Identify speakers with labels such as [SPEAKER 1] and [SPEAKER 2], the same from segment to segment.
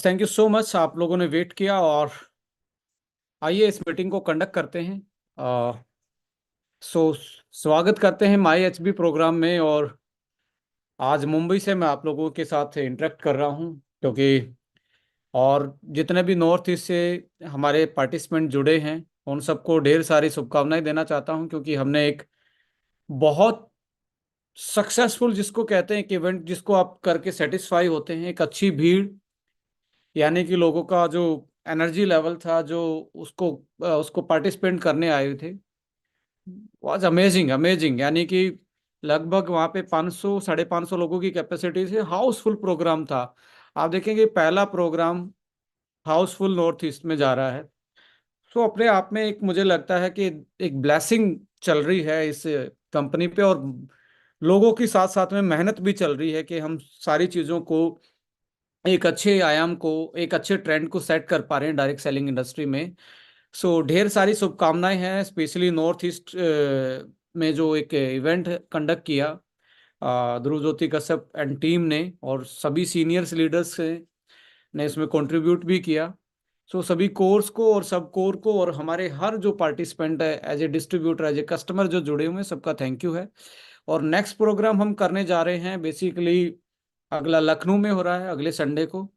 [SPEAKER 1] Thank you so much, आप लोगों ने वेट किया और आइए इस मीटिंग को कंडक्ट करते हैं। अ, सो स्वागत करते हैं माई एच बी प्रोग्राम में। और आज मुंबई से मैं आप लोगों के साथ इंटरेक्ट कर रहा हूं क्योंकि और जितने भी नॉर्थ ईस्ट से हमारे पार्टिसिपेंट जुड़े हैं उन सबको ढेर सारी शुभकामनाएं देना चाहता हूं, क्योंकि हमने एक बहुत सक्सेसफुल, जिसको कहते हैं कि इवेंट, जिसको आप करके सेटिस्फाई होते हैं, एक अच्छी भीड़, यानी कि लोगों का जो एनर्जी लेवल था, जो उसको पार्टिसिपेंट करने आए थे, वाज अमेजिंग अमेजिंग। यानी कि लगभग वहाँ पे 500 550 लोगों की कैपेसिटी से हाउसफुल प्रोग्राम था। आप देखेंगे पहला प्रोग्राम हाउसफुल नॉर्थ ईस्ट में जा रहा है। सो अपने आप में एक, मुझे लगता है कि एक ब्लेसिंग चल रही है इस कंपनी पे, और लोगों की साथ साथ में मेहनत भी चल रही है कि हम सारी चीज़ों को, एक अच्छे आयाम को, एक अच्छे ट्रेंड को सेट कर पा रहे हैं डायरेक्ट सेलिंग इंडस्ट्री में। सो ढेर सारी शुभकामनाएं हैं, स्पेशली नॉर्थ ईस्ट में जो एक इवेंट कंडक्ट किया ध्रुव ज्योति कश्यप एंड टीम ने, और सभी सीनियर्स लीडर्स ने इसमें कंट्रीब्यूट भी किया। सो सभी कोर्स को और सब कोर को और हमारे हर जो पार्टिसिपेंट है, as a distributor, as a customer जो जुड़े हुए हैं, सबका थैंक यू है। और नेक्स्ट प्रोग्राम हम करने जा रहे हैं बेसिकली, अगला लखनऊ में हो रहा है अगले संडे को।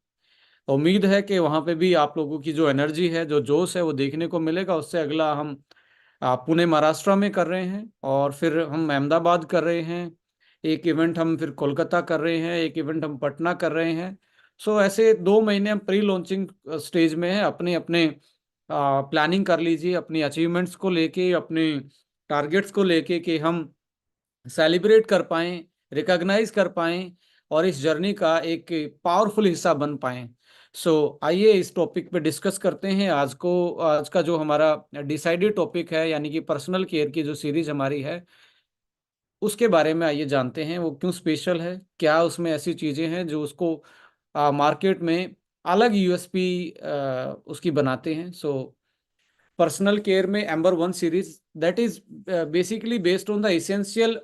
[SPEAKER 1] उम्मीद है कि वहाँ पे भी आप लोगों की जो एनर्जी है, जो जोश है, वो देखने को मिलेगा। उससे अगला हम पुणे महाराष्ट्र में कर रहे हैं, और फिर हम अहमदाबाद कर रहे हैं, एक इवेंट हम फिर कोलकाता कर रहे हैं, एक इवेंट हम पटना कर रहे हैं। सो ऐसे 2 महीने हम प्री लॉन्चिंग स्टेज में हैं। अपने अपने प्लानिंग कर लीजिए, अपनी अचीवमेंट्स को लेके, अपने टारगेट्स को लेके, कि हम सेलिब्रेट कर पाएं, रिकॉग्नाइज कर पाएं, और इस जर्नी का एक पावरफुल हिस्सा बन पाएं। आइए इस टॉपिक पे डिस्कस करते हैं। आज का जो हमारा डिसाइडेड टॉपिक है, यानी कि पर्सनल केयर की जो सीरीज हमारी है, उसके बारे में आइए जानते हैं। वो क्यों स्पेशल है, क्या उसमें ऐसी चीज़ें हैं जो उसको मार्केट में अलग यूएसपी उसकी बनाते हैं। पर्सनल केयर में amber 1 series, that is basically based on the essential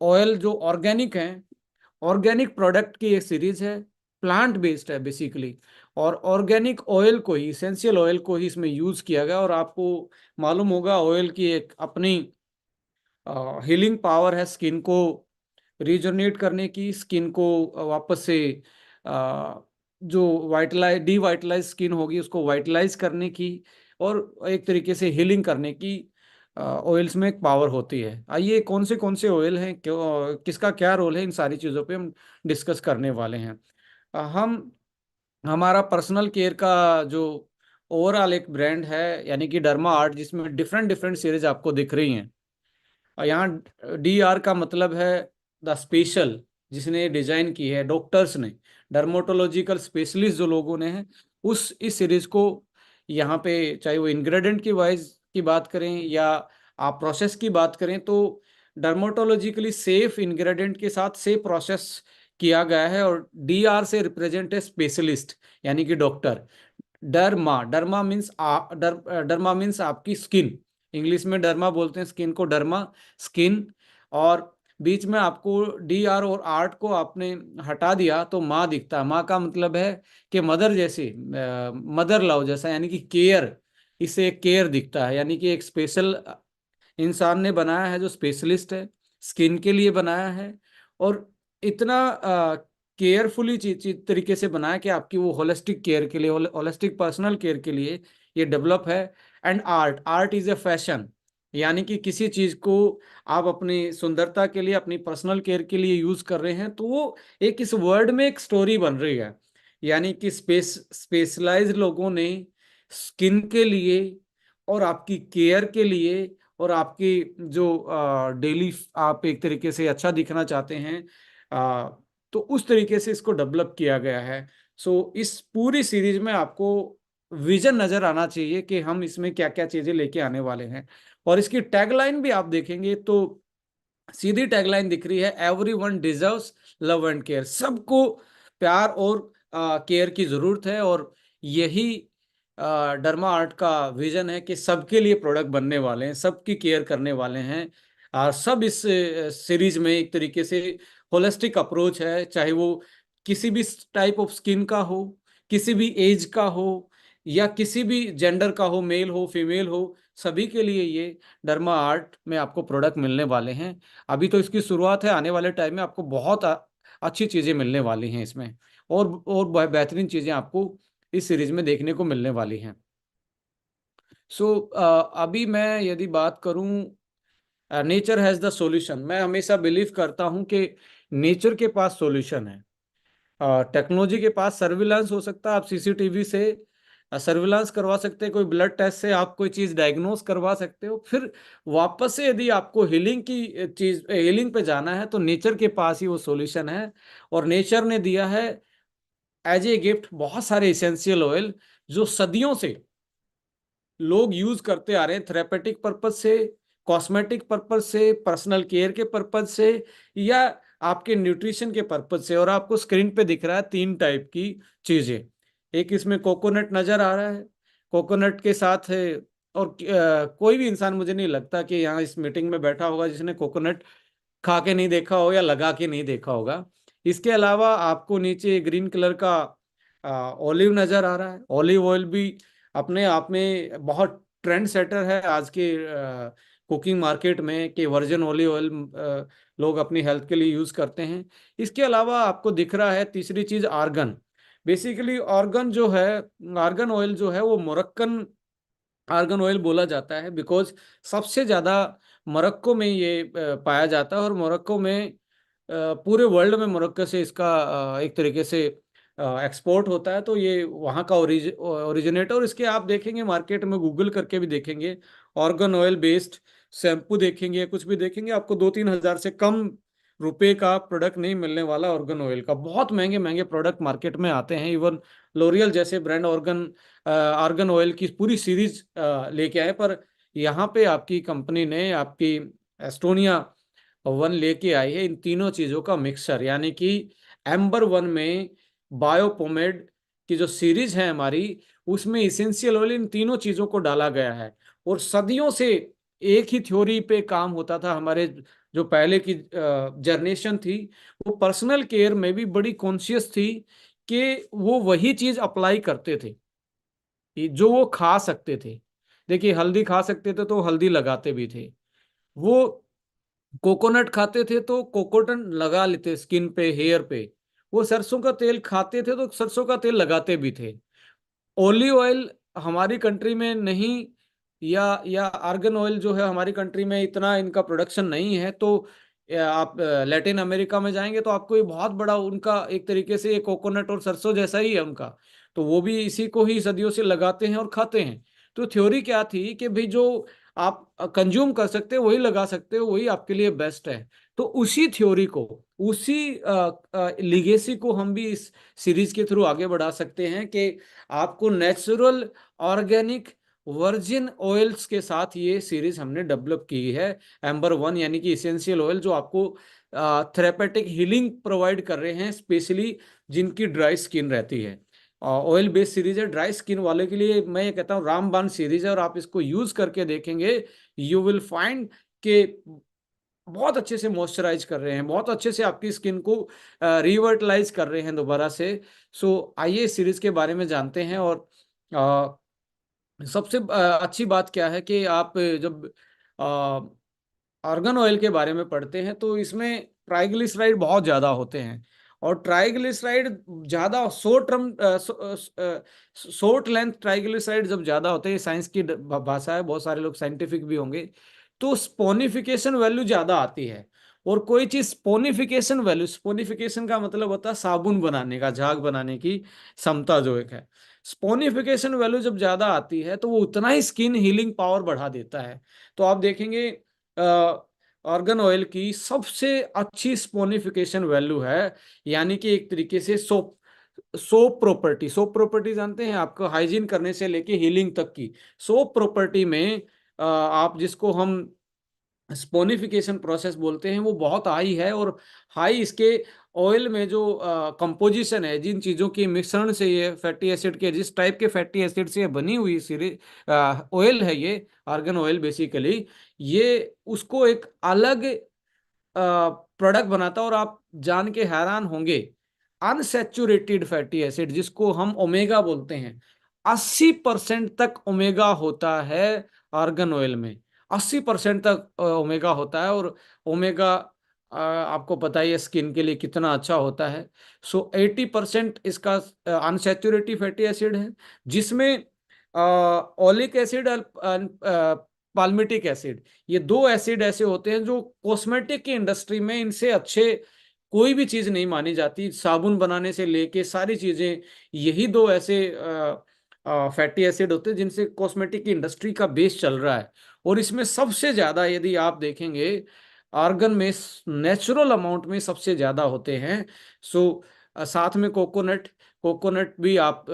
[SPEAKER 1] oil जो ऑर्गेनिक हैं, ऑर्गेनिक प्रोडक्ट की एक सीरीज है, प्लांट बेस्ड है बेसिकली। और ऑर्गेनिक ऑयल को ही, इसेंशियल ऑयल को ही इसमें यूज किया गया। और आपको मालूम होगा ऑयल की एक अपनी हीलिंग पावर है, स्किन को रिजनरेट करने की, स्किन को वापस से जो वाइटलाइज डीवाइटलाइज स्किन होगी उसको वाइटलाइज करने की, और एक तरीके से हीलिंग करने की ऑयल्स में एक पावर होती है। आइए कौन से ऑयल हैं, क्यों, किसका क्या रोल है, इन सारी चीज़ों पे हम डिस्कस करने वाले हैं। हम हमारा पर्सनल केयर का जो ओवरऑल एक ब्रांड है, यानी कि डर्मा आर्ट, जिसमें डिफरेंट डिफरेंट सीरीज आपको दिख रही हैं। और यहाँ डी आर का मतलब है द स्पेशल, जिसने डिजाइन की है डॉक्टर्स ने, डर्मोटोलॉजिकल स्पेशलिस्ट जो लोगों ने हैं, उस इस सीरीज को यहाँ पे, चाहे वो इंग्रेडिएंट की वाइज की बात करें या आप प्रोसेस की बात करें, तो डर्मोटोलॉजिकली सेफ इंग्रेडिएंट के साथ सेफ प्रोसेस किया गया है। और डी आर से रिप्रेजेंट है स्पेशलिस्ट, यानी कि डॉक्टर। डर्मा, डर्मा मीन्स आपकी स्किन, इंग्लिश में डर्मा बोलते हैं स्किन को, डर्मा स्किन। और बीच में आपको डी आर और आर्ट को आपने हटा दिया तो माँ दिखता है। माँ का मतलब है कि मदर जैसी, मदर लव जैसा, यानी कि केयर, इसे केयर दिखता है। यानी कि एक स्पेशल इंसान ने बनाया है जो स्पेशलिस्ट है, स्किन के लिए बनाया है, और इतना केयरफुली चीज तरीके से बनाया कि आपकी वो होलिस्टिक केयर के लिए, होलिस्टिक पर्सनल केयर के लिए ये डेवलप है। And art, art is a fashion, यानी कि किसी चीज को आप अपनी सुंदरता के लिए, अपनी पर्सनल केयर के लिए यूज कर रहे हैं, तो वो एक इस वर्ड में एक स्टोरी बन रही है। यानी कि स्पेशलाइज्ड लोगों ने स्किन के लिए और आपकी केयर के लिए, और आपकी जो डेली आप एक तरीके से अच्छा दिखना चाहते हैं, तो उस तरीके से इसको डेवलप किया गया है। इस पूरी सीरीज में आपको विजन नजर आना चाहिए कि हम इसमें क्या क्या चीजें लेके आने वाले हैं। और इसकी टैगलाइन भी आप देखेंगे तो सीधी टैगलाइन दिख रही है, every one deserves love and care. सबको प्यार और केयर की जरूरत है। और यही डर्मा आर्ट का विजन है कि सबके लिए प्रोडक्ट बनने वाले हैं, सबकी केयर करने वाले हैं। और सब इस सीरीज में एक तरीके से होलिस्टिक अप्रोच है, चाहे वो किसी भी टाइप ऑफ स्किन का हो, किसी भी एज का हो या किसी भी जेंडर का हो, मेल हो फीमेल हो, सभी के लिए ये डर्मा आर्ट में आपको प्रोडक्ट मिलने वाले हैं। अभी तो इसकी शुरुआत है, आने वाले टाइम में आपको बहुत अच्छी चीज़ें मिलने वाली हैं इसमें, और बेहतरीन चीज़ें आपको इस सीरीज में देखने को मिलने वाली हैं। सो अभी मैं यदि बात करूं, नेचर हैज़ द सॉल्यूशन, मैं हमेशा बिलीव करता हूं कि नेचर के पास सॉल्यूशन है। टेक्नोलॉजी के पास सर्विलांस हो सकता है, आप सीसीटीवी से सर्विलांस करवा सकते हैं, कोई ब्लड टेस्ट से आप कोई चीज़ डायग्नोस करवा सकते हो, फिर वापस से यदि आपको हीलिंग की चीज़, हीलिंग पे जाना है, तो नेचर के पास ही वो सॉल्यूशन है। और नेचर ने दिया है एज ए गिफ्ट बहुत सारे इसेंशियल ऑयल, जो सदियों से लोग यूज करते आ रहे हैं, थेरेपेटिक पर्पज से, कॉस्मेटिक पर्पज से, पर्सनल केयर के पर्पज से, या आपके न्यूट्रिशन के पर्पज से। और आपको स्क्रीन पे दिख रहा है 3 टाइप की चीजें। एक इसमें कोकोनट नजर आ रहा है, कोकोनट के साथ है। और कोई भी इंसान, मुझे नहीं लगता कि यहाँ इस मीटिंग में बैठा होगा जिसने कोकोनट खा के नहीं देखा हो या लगा के नहीं देखा होगा। इसके अलावा आपको नीचे ग्रीन कलर का ऑलिव नजर आ रहा है। ऑलिव ऑयल भी अपने आप में बहुत ट्रेंड सेटर है आज के कुकिंग मार्केट में, कि वर्जिन ऑलिव ऑयल लोग अपनी हेल्थ के लिए यूज करते हैं। इसके अलावा आपको दिख रहा है तीसरी चीज, आर्गन। बेसिकली आर्गन जो है, आर्गन ऑयल जो है वो मोरक्कन आर्गन ऑयल बोला जाता है, बिकॉज सबसे ज्यादा मोरक्को में ये पाया जाता है। और मोरक्को में पूरे वर्ल्ड में मोरक्को से इसका एक तरीके से एक्सपोर्ट होता है। तो ये वहाँ का ओरिजिनेटर। और इसके आप देखेंगे मार्केट में, गूगल करके भी देखेंगे, ऑर्गन ऑयल बेस्ड शैम्पू देखेंगे, कुछ भी देखेंगे, आपको 2-3 हज़ार से कम रुपए का प्रोडक्ट नहीं मिलने वाला ऑर्गन ऑयल का। बहुत महंगे महंगे प्रोडक्ट मार्केट में आते हैं। इवन लोरियल जैसे ब्रांड आर्गन ऑयल की पूरी सीरीज लेके आए, पर यहाँ पे आपकी कंपनी ने, आपकी एस्टोनिया वन लेके आई है इन तीनों चीजों का मिक्सचर। यानी कि एम्बर वन में बायोपोमेड की जो सीरीज है हमारी, उसमें इसेंशियल ऑयल इन तीनों चीजों को डाला गया है। और सदियों से एक ही थ्योरी पे काम होता था। हमारे जो पहले की जनरेशन थी, वो पर्सनल केयर में भी बड़ी कॉन्शियस थी, कि वो वही चीज अप्लाई करते थे जो वो खा सकते थे। देखिए, हल्दी खा सकते थे तो हल्दी लगाते भी थे, वो कोकोनट खाते थे तो कोकोनट लगा लेते स्किन पे, हेयर पे, वो सरसों का तेल खाते थे तो सरसों का तेल लगाते भी थे। ओलिव ऑयल हमारी कंट्री में नहीं, या आर्गन ऑयल जो है हमारी कंट्री में इतना इनका प्रोडक्शन नहीं है। तो आप लैटिन अमेरिका में जाएंगे तो आपको ये बहुत बड़ा उनका एक तरीके से ये कोकोनट और सरसों जैसा ही है उनका। तो वो भी इसी को ही सदियों से लगाते हैं और खाते हैं। तो थ्योरी क्या थी कि भाई जो आप कंज्यूम कर सकते हो वही लगा सकते हो, वही आपके लिए बेस्ट है। तो उसी थ्योरी को, उसी लिगेसी को हम भी इस सीरीज के थ्रू आगे बढ़ा सकते हैं, कि आपको नेचुरल ऑर्गेनिक वर्जिन ऑयल्स के साथ ये सीरीज हमने डेवलप की है। एम्बर वन यानी कि इसेंशियल ऑयल, जो आपको थेरेपेटिक हीलिंग प्रोवाइड कर रहे हैं, स्पेशली जिनकी ड्राई स्किन रहती है। ऑयल बेस्ड सीरीज है, ड्राई स्किन वाले के लिए मैं ये कहता हूँ रामबाण सीरीज है। और आप इसको यूज करके देखेंगे, यू विल फाइंड कि बहुत अच्छे से मॉइस्चराइज कर रहे हैं, बहुत अच्छे से आपकी स्किन को रिवर्टलाइज कर रहे हैं दोबारा से। सो आइए इस सीरीज के बारे में जानते हैं। और सबसे अच्छी बात क्या है कि आप जब आर्गन ऑयल के बारे में पढ़ते हैं, तो इसमें ट्राइग्लिसराइड बहुत ज़्यादा होते हैं। और ट्राइग्लिसराइड ज़्यादा, शॉर्ट लेंथ ट्राइग्लिसराइड जब ज़्यादा होते हैं, साइंस की भाषा है, बहुत सारे लोग साइंटिफिक भी होंगे, तो स्पोनिफिकेशन वैल्यू ज़्यादा आती है। और कोई चीज़ स्पोनिफिकेशन वैल्यू, स्पोनिफिकेशन का मतलब होता है साबुन बनाने का, झाग बनाने की क्षमता जो एक है। स्पोनिफिकेशन वैल्यू जब ज़्यादा आती है तो वो उतना ही स्किन हीलिंग पावर बढ़ा देता है। तो आप देखेंगे ऑर्गन ऑयल की सबसे अच्छी स्पोनिफिकेशन वैल्यू है, यानी कि एक तरीके से सोप, सोप प्रॉपर्टी जानते हैं आपको, हाइजीन करने से लेके हीलिंग तक की सोप प्रॉपर्टी में आप जिसको हम स्पोनिफिकेशन प्रोसेस बोलते हैं, वो बहुत हाई है। और हाई इसके ऑयल में जो कंपोजिशन है, जिन चीज़ों के मिश्रण से ये फैटी एसिड के, जिस टाइप के फैटी एसिड से ये बनी हुई सीरीज ऑयल है, ये आर्गन ऑयल बेसिकली, ये उसको एक अलग प्रोडक्ट बनाता है। और आप जान के हैरान होंगे, अनसैचुरेटेड फैटी एसिड जिसको हम ओमेगा बोलते हैं, 80% तक ओमेगा होता है आर्गन ऑयल में। 80% तक ओमेगा होता है। और ओमेगा आपको पता ही है स्किन के लिए कितना अच्छा होता है। सो 80% इसका अनसैचुरेटेड फैटी एसिड है, जिसमें ओलिक एसिड और पाल्मिटिक एसिड, ये दो एसिड ऐसे होते हैं जो कॉस्मेटिक की इंडस्ट्री में इनसे अच्छे कोई भी चीज नहीं मानी जाती। साबुन बनाने से लेके सारी चीजें, यही दो ऐसे फैटी एसिड होते हैं जिनसे कॉस्मेटिक की इंडस्ट्री का बेस चल रहा है। और इसमें सबसे ज्यादा यदि आप देखेंगे आर्गन में नेचुरल अमाउंट में सबसे ज्यादा होते हैं। सो साथ में कोकोनट, कोकोनट भी आप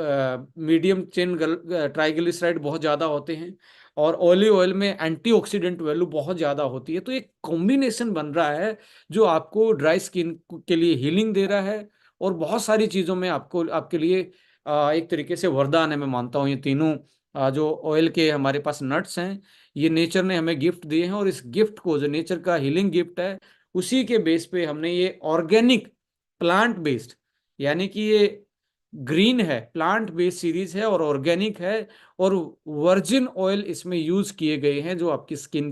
[SPEAKER 1] मीडियम चेन ट्राइग्लिसराइड बहुत ज्यादा होते हैं। और ऑलिव ऑयल में एंटीऑक्सीडेंट वैल्यू बहुत ज्यादा होती है। तो एक कॉम्बिनेशन बन रहा है जो आपको ड्राई स्किन के लिए हीलिंग दे रहा है, और बहुत सारी चीज़ों में आपको आपके लिए एक तरीके से वरदान है। मैं मानता हूँ ये तीनों जो ऑयल के हमारे पास नट्स हैं, ये नेचर ने हमें गिफ्ट दिए हैं। और इस गिफ्ट को, जो नेचर का हीलिंग गिफ्ट है, उसी के बेस पे हमने ये ऑर्गेनिक प्लांट बेस्ड, यानी कि ये ग्रीन है, प्लांट बेस्ड सीरीज है और ऑर्गेनिक है, और वर्जिन ऑयल इसमें यूज किए गए हैं जो आपकी स्किन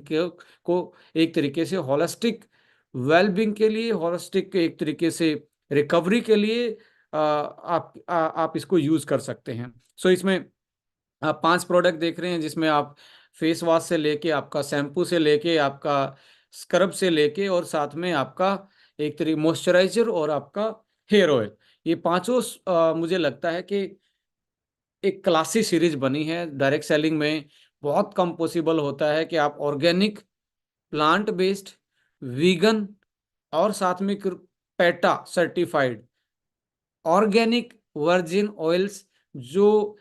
[SPEAKER 1] को एक तरीके से होलिस्टिक वेलबींग के लिए, होलिस्टिक एक तरीके से रिकवरी के लिए आप इसको यूज कर सकते हैं। सो इसमें आप 5 प्रोडक्ट देख रहे हैं, जिसमें आप फेस वॉश से लेके, आपका शैम्पू से लेके, आपका स्क्रब से लेके, और साथ में आपका एक तरीके मॉइस्चराइजर और आपका हेयर ऑयल, ये पांचों मुझे लगता है कि एक क्लासी सीरीज बनी है। डायरेक्ट सेलिंग में बहुत कम पॉसिबल होता है कि आप ऑर्गेनिक, प्लांट बेस्ड, वीगन, और साथ में PETA certified organic virgin oils, जो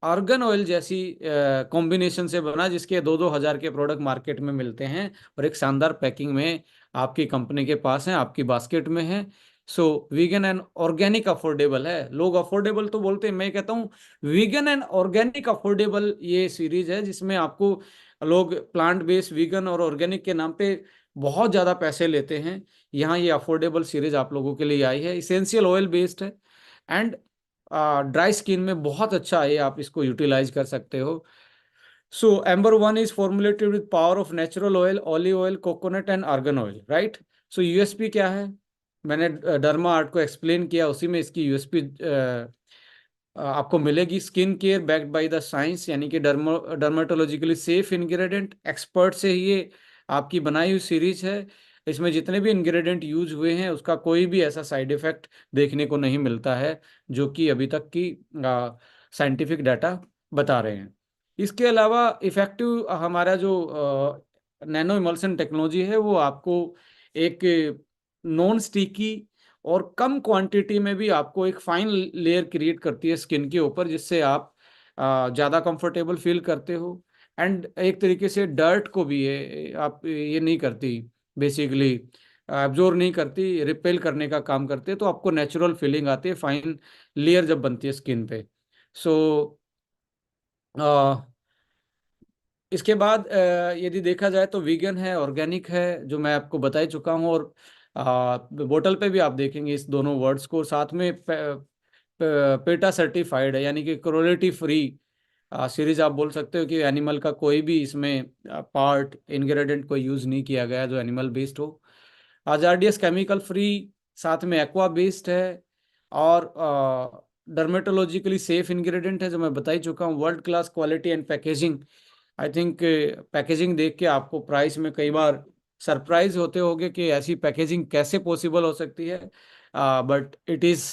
[SPEAKER 1] आर्गन ऑयल जैसी कॉम्बिनेशन से बना, जिसके 2-2 हज़ार के प्रोडक्ट मार्केट में मिलते हैं, और एक शानदार पैकिंग में आपकी कंपनी के पास है, आपकी बास्केट में है। सो वीगन एंड ऑर्गेनिक अफोर्डेबल है। लोग अफोर्डेबल तो बोलते हैं, मैं कहता हूँ वीगन एंड ऑर्गेनिक अफोर्डेबल ये सीरीज है, जिसमें आपको लोग प्लांट बेस्ड, वीगन और ऑर्गेनिक के नाम पे बहुत ज़्यादा पैसे लेते हैं। यहाँ ये अफोर्डेबल सीरीज आप लोगों के लिए आई है। इसेंशियल ऑयल बेस्ड है, एंड ड्राई स्किन में बहुत अच्छा है, आप इसको यूटिलाइज कर सकते हो। So Amber One is formulated with power of natural oil, olive oil, coconut and argan oil, right. So USP क्या है, मैंने डर्मा आर्ट को एक्सप्लेन किया, उसी में इसकी यूएसपी आपको मिलेगी। Skin care backed by the science, यानी कि डर्माटोलॉजिकली सेफ इंग्रेडिएंट, एक्सपर्ट से ये आपकी बनाई हुई सीरीज है। इसमें जितने भी इंग्रेडिएंट यूज हुए हैं उसका कोई भी ऐसा साइड इफेक्ट देखने को नहीं मिलता है, जो कि अभी तक की साइंटिफिक डाटा बता रहे हैं। इसके अलावा इफेक्टिव हमारा जो नैनो इमल्सन टेक्नोलॉजी है, वो आपको एक नॉन स्टिकी और कम क्वांटिटी में भी आपको एक फाइन लेयर क्रिएट करती है स्किन के ऊपर, जिससे आप ज़्यादा कंफर्टेबल फील करते हो। एंड एक तरीके से डर्ट को भी ये आप ये नहीं करती, बेसिकली एब्जॉर्ब नहीं करती, रिपेल करने का काम करते हैं। तो आपको नेचुरल फीलिंग आती है फाइन लेयर जब बनती है स्किन पे। सो इसके बाद यदि देखा जाए तो वीगन है, ऑर्गेनिक है, जो मैं आपको बता ही चुका हूँ। और बोतल पे भी आप देखेंगे इस दोनों वर्ड्स को। साथ में पेटा सर्टिफाइड है, यानी कि क्रोलिटी फ्री सीरीज आप बोल सकते हो, कि एनिमल का कोई भी इसमें पार्ट इंग्रेडिएंट को यूज नहीं किया गया जो एनिमल बेस्ड हो। आजारडियस केमिकल फ्री, साथ में एक्वा बेस्ड है, और डर्मेटोलॉजिकली सेफ इंग्रेडिएंट है, जो मैं बता ही चुका हूँ। World class quality and packaging, I think packaging देख के आपको प्राइस में कई बार सरप्राइज होते होंगे कि ऐसी पैकेजिंग कैसे पॉसिबल हो सकती है। But it is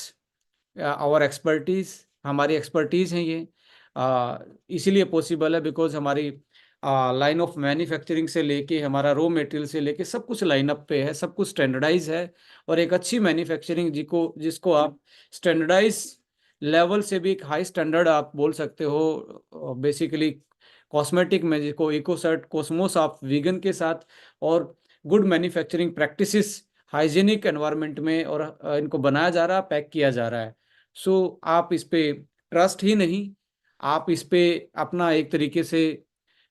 [SPEAKER 1] our expertise, हमारी एक्सपर्टीज है ये। इसीलिए पॉसिबल है बिकॉज हमारी लाइन ऑफ मैन्युफैक्चरिंग से लेके, हमारा रॉ मटेरियल से लेके सब कुछ लाइनअप पे है, सब कुछ स्टैंडर्डाइज है। और एक अच्छी मैन्युफैक्चरिंग जिसको आप स्टैंडर्डाइज लेवल से भी एक हाई स्टैंडर्ड आप बोल सकते हो। बेसिकली कॉस्मेटिक में जिसको इकोसर्ट कॉस्मोस आप वीगन के साथ, और good manufacturing practices hygienic environment में, और इनको बनाया जा रहा है, पैक किया जा रहा है। सो आप इस पे ट्रस्ट ही नहीं, आप इस पे अपना एक तरीके से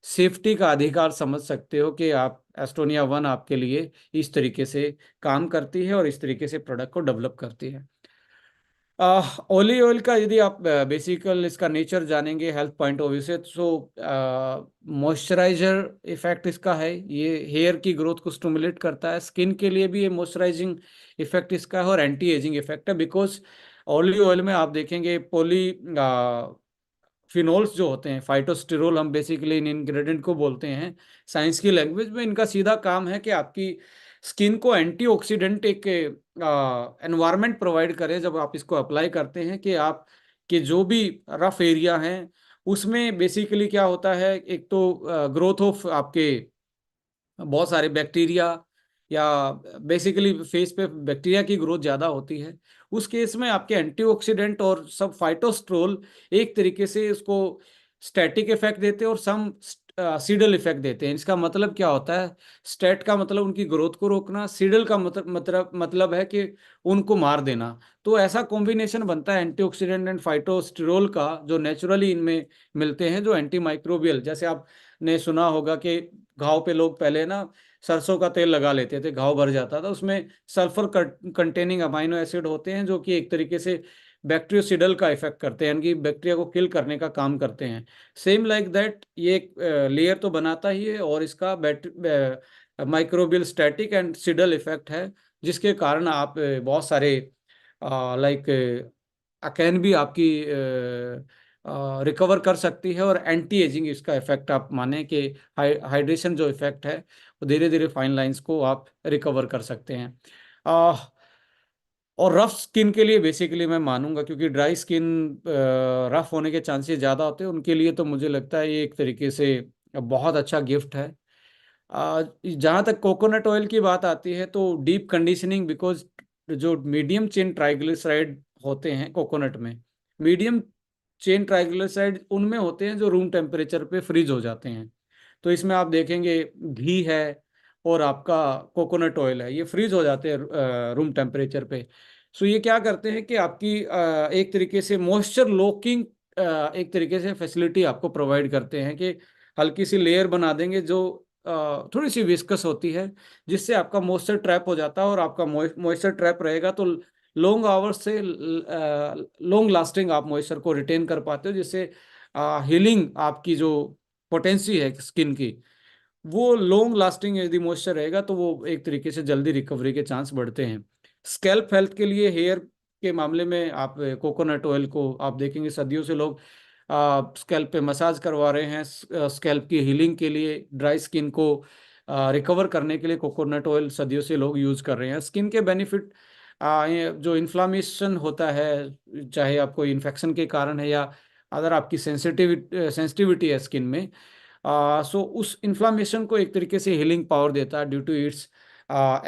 [SPEAKER 1] सेफ्टी का अधिकार समझ सकते हो कि आप एस्टोनिया वन आपके लिए इस तरीके से काम करती है और इस तरीके से प्रोडक्ट को डेवलप करती है। ओलिव ऑयल का यदि आप बेसिकल इसका नेचर जानेंगे हेल्थ पॉइंट ऑफ व्यू से, तो मॉइस्चराइजर इफेक्ट इसका है। ये हेयर की ग्रोथ को स्टिमुलेट करता है। स्किन के लिए भी ये मॉइस्चराइजिंग इफेक्ट इसका है, और एंटी एजिंग इफेक्ट है। बिकॉज ओलिव ऑयल में आप देखेंगे पॉली फिनोल्स जो होते हैं, फाइटोस्टेरोल हम बेसिकली इन इंग्रेडिएंट को बोलते हैं साइंस की लैंग्वेज में। इनका सीधा काम है कि आपकी स्किन को एंटीऑक्सीडेंट एक एनवायरनमेंट प्रोवाइड करे जब आप इसको अप्लाई करते हैं, कि आप के जो भी रफ एरिया हैं उसमें बेसिकली क्या होता है, एक तो ग्रोथ ऑफ आपके बहुत सारे बैक्टीरिया, या बेसिकली फेस पे बैक्टीरिया की ग्रोथ ज़्यादा होती है। उस केस में आपके एंटीऑक्सीडेंट और सब फाइटोस्ट्रोल एक तरीके से उसको स्टैटिक इफेक्ट देते हैं, और सम सीडल इफेक्ट देते हैं। इसका मतलब क्या होता है, स्टैट का मतलब उनकी ग्रोथ को रोकना, सीडल का मतलब है कि उनको मार देना। तो ऐसा कॉम्बिनेशन बनता है एंटीऑक्सीडेंट एंड फाइटोस्टेरोल का, जो नेचुरली इनमें मिलते हैं, जो एंटी माइक्रोबियल। जैसे आपने सुना होगा कि घाव पे लोग पहले ना सरसों का तेल लगा लेते थे, घाव भर जाता था, उसमें सल्फर कंटेनिंग अमाइनो एसिड होते हैं, जो कि एक तरीके से बैक्टीरियोसिडल का इफेक्ट करते हैं, यानी कि बैक्टीरिया को किल करने का काम करते हैं। सेम लाइक दैट ये एक लेयर तो बनाता ही है, और इसका microbial static and Seidel effect है, जिसके कारण आप बहुत सारे लाइक कैन भी आपकी रिकवर कर सकती है। और एंटी एजिंग इसका इफेक्ट आप माने कि हाइड्रेशन जो इफेक्ट है, वो धीरे धीरे फाइन लाइंस को आप रिकवर कर सकते हैं। और रफ स्किन के लिए बेसिकली मैं मानूंगा, क्योंकि ड्राई स्किन रफ होने के चांसेस ज़्यादा होते हैं, उनके लिए तो मुझे लगता है ये एक तरीके से बहुत अच्छा गिफ्ट है। जहाँ तक कोकोनट ऑयल की बात आती है, तो डीप कंडीशनिंग, बिकॉज जो मीडियम चेन ट्राइग्लिसराइड होते हैं कोकोनट में, मीडियम चेन ट्राइग्लिसराइड उनमें होते हैं जो रूम टेम्परेचर पे फ्रीज हो जाते हैं। तो इसमें आप देखेंगे घी है और आपका कोकोनट ऑयल है, ये फ्रीज हो जाते हैं रूम टेम्परेचर पे। सो ये क्या करते हैं कि आपकी एक तरीके से मॉइस्चर लॉकिंग एक तरीके से फैसिलिटी आपको प्रोवाइड करते हैं, कि हल्की सी लेयर बना देंगे जो थोड़ी सी विस्कस होती है, जिससे आपका मॉइस्चर ट्रैप हो जाता है। और आपका मॉइस्चर ट्रैप रहेगा तो लॉन्ग आवर्स से लॉन्ग लास्टिंग आप मॉइस्चर को रिटेन कर पाते हो, जिससे हीलिंग आपकी जो पोटेंसी है स्किन की, वो लॉन्ग लास्टिंग यदि मॉइस्चर रहेगा तो वो एक तरीके से जल्दी रिकवरी के चांस बढ़ते हैं। स्कैल्प हेल्थ के लिए, हेयर के मामले में आप कोकोनट ऑयल को आप देखेंगे सदियों से लोग स्कैल्प पे मसाज करवा रहे हैं। स्कैल्प की हीलिंग के लिए, ड्राई स्किन को रिकवर करने के लिए कोकोनट ऑयल सदियों से लोग यूज़ कर रहे हैं। स्किन के बेनिफिट, ये जो इन्फ्लामेशन होता है, चाहे आपको इन्फेक्शन के कारण है, या अगर आपकी सेंसिटिविटी है स्किन में, सो उस इन्फ्लामेशन को एक तरीके से हीलिंग पावर देता है due to its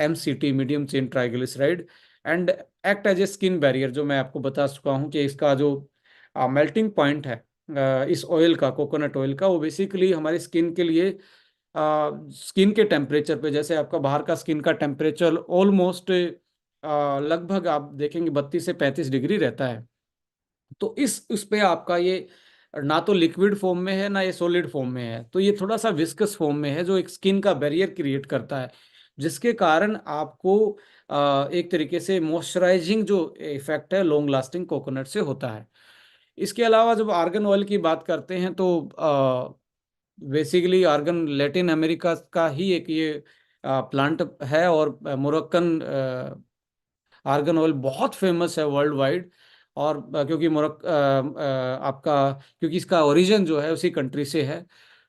[SPEAKER 1] MCT, medium chain triglyceride, and act as a skin barrier. जो मैं आपको बता चुका हूँ कि इसका जो मेल्टिंग पॉइंट है इस ऑयल का, कोकोनट ऑयल का, वो बेसिकली हमारी स्किन के लिए स्किन के टेम्परेचर पे, जैसे आपका बाहर का स्किन का टेम्परेचर ऑलमोस्ट लगभग आप देखेंगे 32 से 35 डिग्री रहता है। तो इस उस पे आपका ये ना तो लिक्विड फॉर्म में है, ना ये सॉलिड फॉर्म में है, तो ये थोड़ा सा विस्कस फॉर्म में है, जो एक स्किन का बैरियर क्रिएट करता है, जिसके कारण आपको एक तरीके से मॉइस्चराइजिंग जो इफेक्ट है लॉन्ग लास्टिंग कोकोनट से होता है। इसके अलावा जब आर्गन ऑयल की बात करते हैं, तो बेसिकली आर्गन लैटिन अमेरिका का ही एक ये प्लांट है, और मोरक्कन आर्गन ऑयल बहुत फेमस है वर्ल्ड वाइड। और क्योंकि आपका, क्योंकि इसका ओरिजिन जो है उसी कंट्री से है।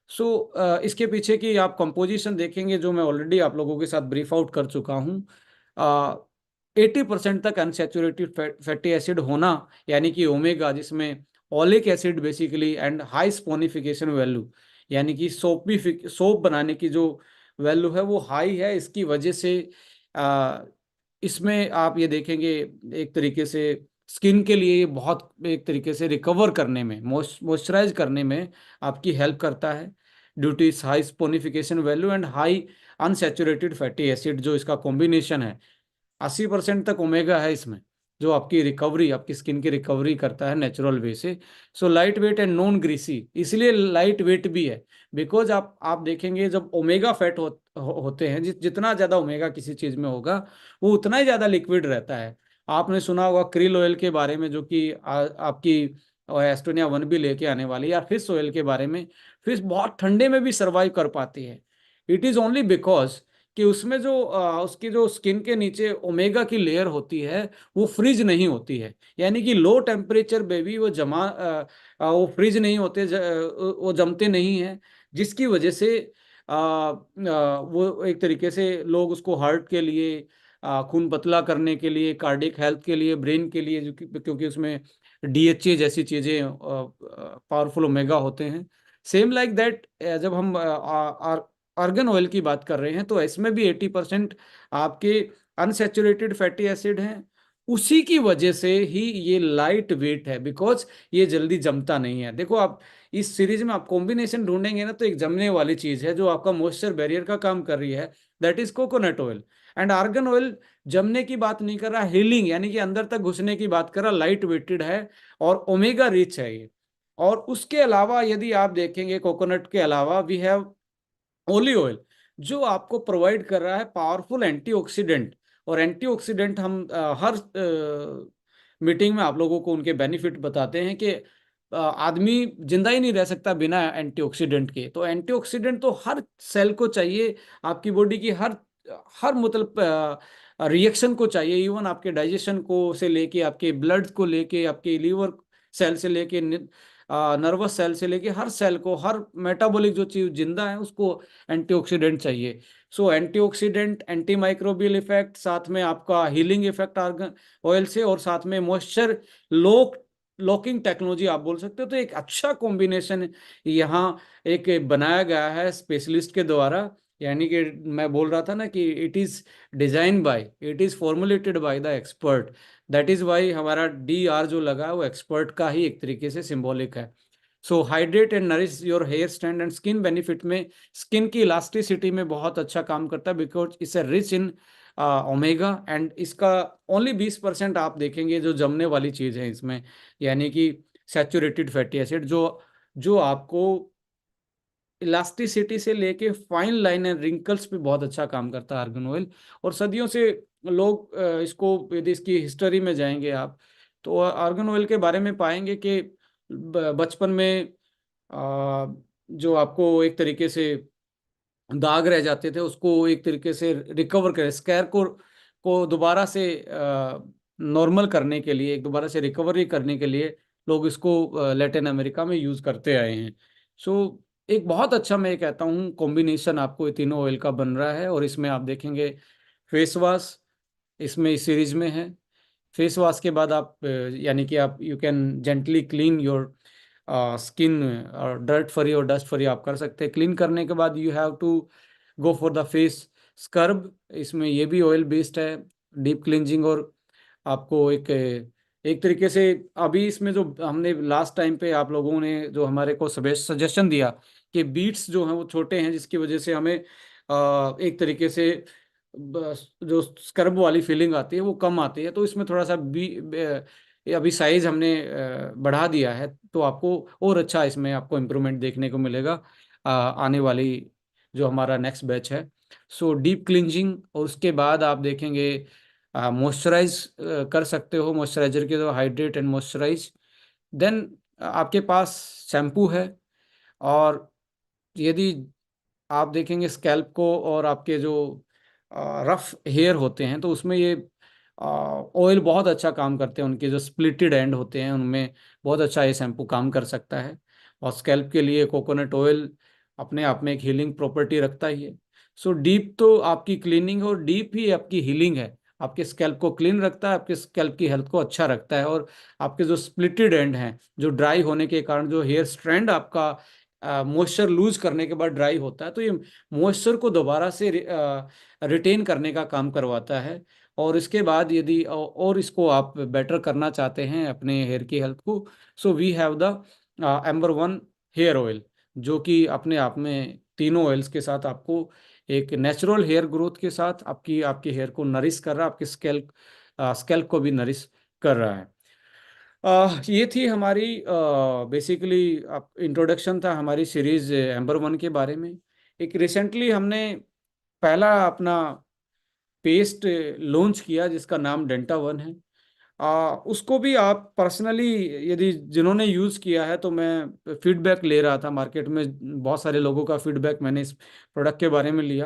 [SPEAKER 1] सो इसके पीछे की आप कंपोजिशन देखेंगे, जो मैं ऑलरेडी आप लोगों के साथ ब्रीफ आउट कर चुका हूँ। 80% तक अनसेचुरेटेड फैटी एसिड होना, यानी कि ओमेगा, जिसमें oleic acid basically, and high saponification value, यानी कि सोप बनाने की जो वैल्यू है वो हाई है। इसकी वजह से इसमें आप ये देखेंगे एक तरीके से स्किन के लिए ये बहुत एक तरीके से रिकवर करने में, मॉइस्चराइज करने में आपकी हेल्प करता है, ड्यू टू इस high saponification value and high unsaturated fatty acid. जो इसका कॉम्बिनेशन है, 80% तक ओमेगा है इसमें, जो आपकी रिकवरी, आपकी स्किन की रिकवरी करता है नेचुरल वे से। So light weight and non greasy, इसलिए लाइट वेट भी है, बिकॉज आप देखेंगे जब ओमेगा फैट होते हैं, जितना ज़्यादा ओमेगा किसी चीज़ में होगा, वो उतना ही ज़्यादा लिक्विड रहता है। आपने सुना होगा क्रिल ऑयल के बारे में, जो कि आपकी एस्टोनिया वन भी लेके आने वाली है, या फिश ऑयल के बारे में। फिश बहुत ठंडे में भी सरवाइव कर पाती है। इट इज ओनली बिकॉज कि उसमें जो उसकी जो स्किन के नीचे ओमेगा की लेयर होती है, वो फ्रीज नहीं होती है। यानी कि लो टेम्परेचर बेबी वो वो फ्रीज नहीं होते, वो जमते नहीं हैं, जिसकी वजह से वो एक तरीके से लोग उसको हार्ट के लिए, खून पतला करने के लिए, कार्डियक हेल्थ के लिए, ब्रेन के लिए, क्योंकि उसमें डीएचए जैसी चीजें, पावरफुल ओमेगा होते हैं। सेम लाइक दैट, जब हम आर्गन ऑयल की बात कर रहे हैं, तो इसमें भी 80% आपके अनसैचुरेटेड फैटी एसिड हैं। उसी की वजह से ही ये लाइट वेट है, बिकॉज ये जल्दी जमता नहीं है। देखो आप इस सीरीज में आप कॉम्बिनेशन ढूंढेंगे ना, तो एक जमने वाली चीज है जो आपका मॉइस्चर बैरियर का काम कर रही है, that is coconut oil. And argan oil जमने की बात नहीं कर रहा, हीलिंग यानी कि अंदर तक घुसने की बात कर रहा, लाइट वेटेड है और ओमेगा रिच है ये। और उसके अलावा यदि आप देखेंगे, कोकोनट के अलावा वी हैव ओलिव ऑयल, जो आपको प्रोवाइड कर रहा है पावरफुल एंटीऑक्सीडेंट। और एंटीऑक्सीडेंट हम हर मीटिंग में आप लोगों को उनके बेनिफिट बताते हैं कि आदमी जिंदा ही नहीं रह सकता बिना एंटीऑक्सीडेंट के। तो एंटीऑक्सीडेंट तो हर सेल को चाहिए, आपकी बॉडी की हर हर मतलब रिएक्शन को चाहिए, इवन आपके डाइजेशन को से लेके, आपके ब्लड को लेके, आपके लीवर सेल से लेके, नर्वस सेल से लेके, हर सेल को, हर मेटाबॉलिक जो चीज जिंदा है उसको एंटीऑक्सीडेंट चाहिए। सो एंटीऑक्सीडेंट, एंटी माइक्रोबियल इफेक्ट, साथ में आपका हीलिंग इफेक्ट आर्गन ऑयल से, और साथ में मॉइस्चर लॉकिंग टेक्नोलॉजी आप बोल सकते हो। तो एक अच्छा कॉम्बिनेशन यहाँ एक बनाया गया है स्पेशलिस्ट के द्वारा। यानी कि मैं बोल रहा था ना कि it is design by, it is formulated by the expert. That is why हमारा DR जो लगा है वो एक्सपर्ट का ही एक तरीके से सिंबॉलिक है। So hydrate and nourish your hair stand and skin benefit में, स्किन की इलास्टिसिटी में बहुत अच्छा काम करता है, because it's a rich in omega. And इसका ओनली 20% आप देखेंगे जो जमने वाली चीज़ है इसमें, यानी कि सैचुरेटेड फैटी एसिड, जो जो आपको इलास्टिसिटी से लेके फाइन लाइन एंड रिंकल्स पे बहुत अच्छा काम करता है आर्गन ऑयल। और सदियों से लोग इसको, यदि इसकी हिस्ट्री में जाएंगे आप, तो आर्गन ऑयल के बारे में पाएंगे कि बचपन में जो आपको एक तरीके से दाग रह जाते थे, उसको एक तरीके से रिकवर करे, स्कैर को दोबारा से नॉर्मल करने के लिए, एक दोबारा से रिकवरी करने के लिए लोग इसको लैटिन अमेरिका में यूज करते आए हैं। सो एक बहुत अच्छा, मैं कहता हूँ, कॉम्बिनेशन आपको ये तीनों ऑयल का बन रहा है। और इसमें आप देखेंगे फेस वॉश इसमें इस सीरीज में है। फेस वॉश के बाद आप यानी कि आप you can gently clean your skin, और डर्ट फ्री और डस्ट फ्री आप कर सकते हैं। क्लीन करने के बाद you have to go for the face scrub, इसमें ये भी ऑयल बेस्ड है, डीप क्लिनजिंग। और आपको एक एक तरीके से, अभी इसमें जो हमने लास्ट टाइम पे आप लोगों ने जो हमारे को सजेशन दिया कि बीट्स जो हैं वो छोटे हैं, जिसकी वजह से हमें एक तरीके से जो स्क्रब वाली फीलिंग आती है वो कम आती है। तो इसमें थोड़ा सा अभी साइज हमने बढ़ा दिया है, तो आपको और अच्छा इसमें आपको इम्प्रूवमेंट देखने को मिलेगा आने वाली जो हमारा नेक्स्ट बैच है। सो डीप क्लिनजिंग, और उसके बाद आप देखेंगे मॉइस्चराइज कर सकते हो, मॉइस्चराइजर के तो हाइड्रेट एंड मॉइस्चराइज। देन आपके पास शैम्पू है। और यदि आप देखेंगे स्कैल्प को, और आपके जो रफ हेयर होते हैं, तो उसमें ये ऑयल बहुत अच्छा काम करते हैं, उनके जो स्प्लिटेड एंड होते हैं उनमें बहुत अच्छा ये शैम्पू काम कर सकता है। और स्कैल्प के लिए कोकोनट ऑयल अपने आप में एक हीलिंग प्रॉपर्टी रखता ही है। सो डीप तो आपकी क्लीनिंग और डीप ही आपकी हीलिंग है, आपके स्कैल्प को क्लीन रखता है, आपके स्कैल्प की हेल्थ को अच्छा रखता है। और आपके जो स्प्लिटेड एंड हैं, जो ड्राई होने के कारण जो हेयर स्ट्रैंड आपका मॉइस्चर लूज करने के बाद ड्राई होता है, तो ये मॉइस्चर को दोबारा से रिटेन करने का काम करवाता है। और इसके बाद यदि और इसको आप बेटर करना चाहते हैं अपने हेयर की हेल्थ को, so we have the amber one hair oil, जो कि अपने आप में तीनों ऑयल्स के साथ आपको एक नेचुरल हेयर ग्रोथ के साथ आपकी आपके हेयर को नरिश कर रहा है, आपके स्कैल्प को भी नरिश कर रहा है। ये थी हमारी बेसिकली इंट्रोडक्शन था हमारी सीरीज एम्बर वन के बारे में। एक रिसेंटली हमने पहला अपना पेस्ट लॉन्च किया जिसका नाम डेंटा वन है। उसको भी आप पर्सनली, यदि जिन्होंने यूज़ किया है, तो मैं फीडबैक ले रहा था मार्केट में, बहुत सारे लोगों का फीडबैक मैंने इस प्रोडक्ट के बारे में लिया।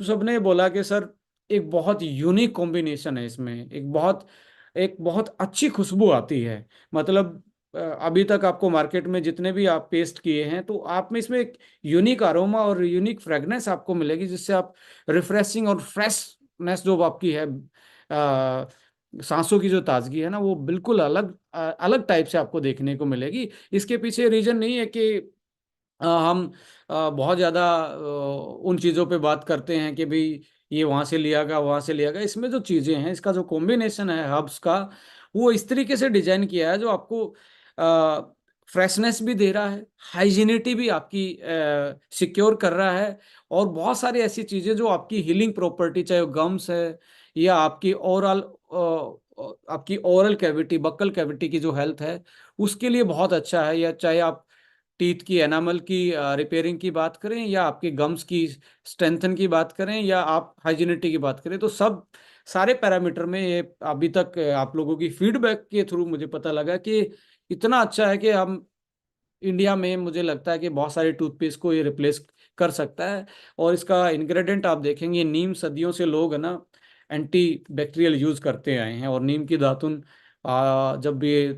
[SPEAKER 1] तो सबने बोला कि सर, एक बहुत यूनिक कॉम्बिनेशन है इसमें, एक बहुत अच्छी खुशबू आती है। मतलब अभी तक आपको मार्केट में जितने भी आप पेस्ट किए हैं, तो आप में इसमें एक यूनिक अरोमा और यूनिक फ्रेगनेंस आपको मिलेगी, जिससे आप रिफ्रेशिंग और फ्रेशनेस जो आपकी है, सांसों की जो ताजगी है ना, वो बिल्कुल अलग टाइप से आपको देखने को मिलेगी। इसके पीछे रीजन नहीं है कि हम बहुत ज़्यादा उन चीज़ों पे बात करते हैं कि भाई ये वहाँ से लिया गया, वहाँ से लिया गया। इसमें जो चीज़ें हैं, इसका जो कॉम्बिनेशन है हर्ब्स का, वो इस तरीके से डिजाइन किया है जो आपको फ्रेशनेस भी दे रहा है, हाइजीनिटी भी आपकी सिक्योर कर रहा है, और बहुत सारी ऐसी चीज़ें जो आपकी हीलिंग प्रॉपर्टी, चाहे वो गम्स है या आपकी ओरल कैविटी, बक्कल कैविटी की जो हेल्थ है, उसके लिए बहुत अच्छा है। या चाहे आप टीथ की एनामल की रिपेयरिंग की बात करें, या आपके गम्स की स्ट्रेंथन की बात करें, या आप हाइजीनिटी की बात करें, तो सब सारे पैरामीटर में ये अभी तक आप लोगों की फीडबैक के थ्रू मुझे पता लगा कि इतना अच्छा है कि हम इंडिया में, मुझे लगता है कि बहुत सारे टूथपेस्ट को ये रिप्लेस कर सकता है। और इसका इंग्रेडिएंट आप देखेंगे, नीम सदियों से लोग है ना एंटी बैक्टीरियल यूज करते आए हैं। और नीम की दातुन जब ये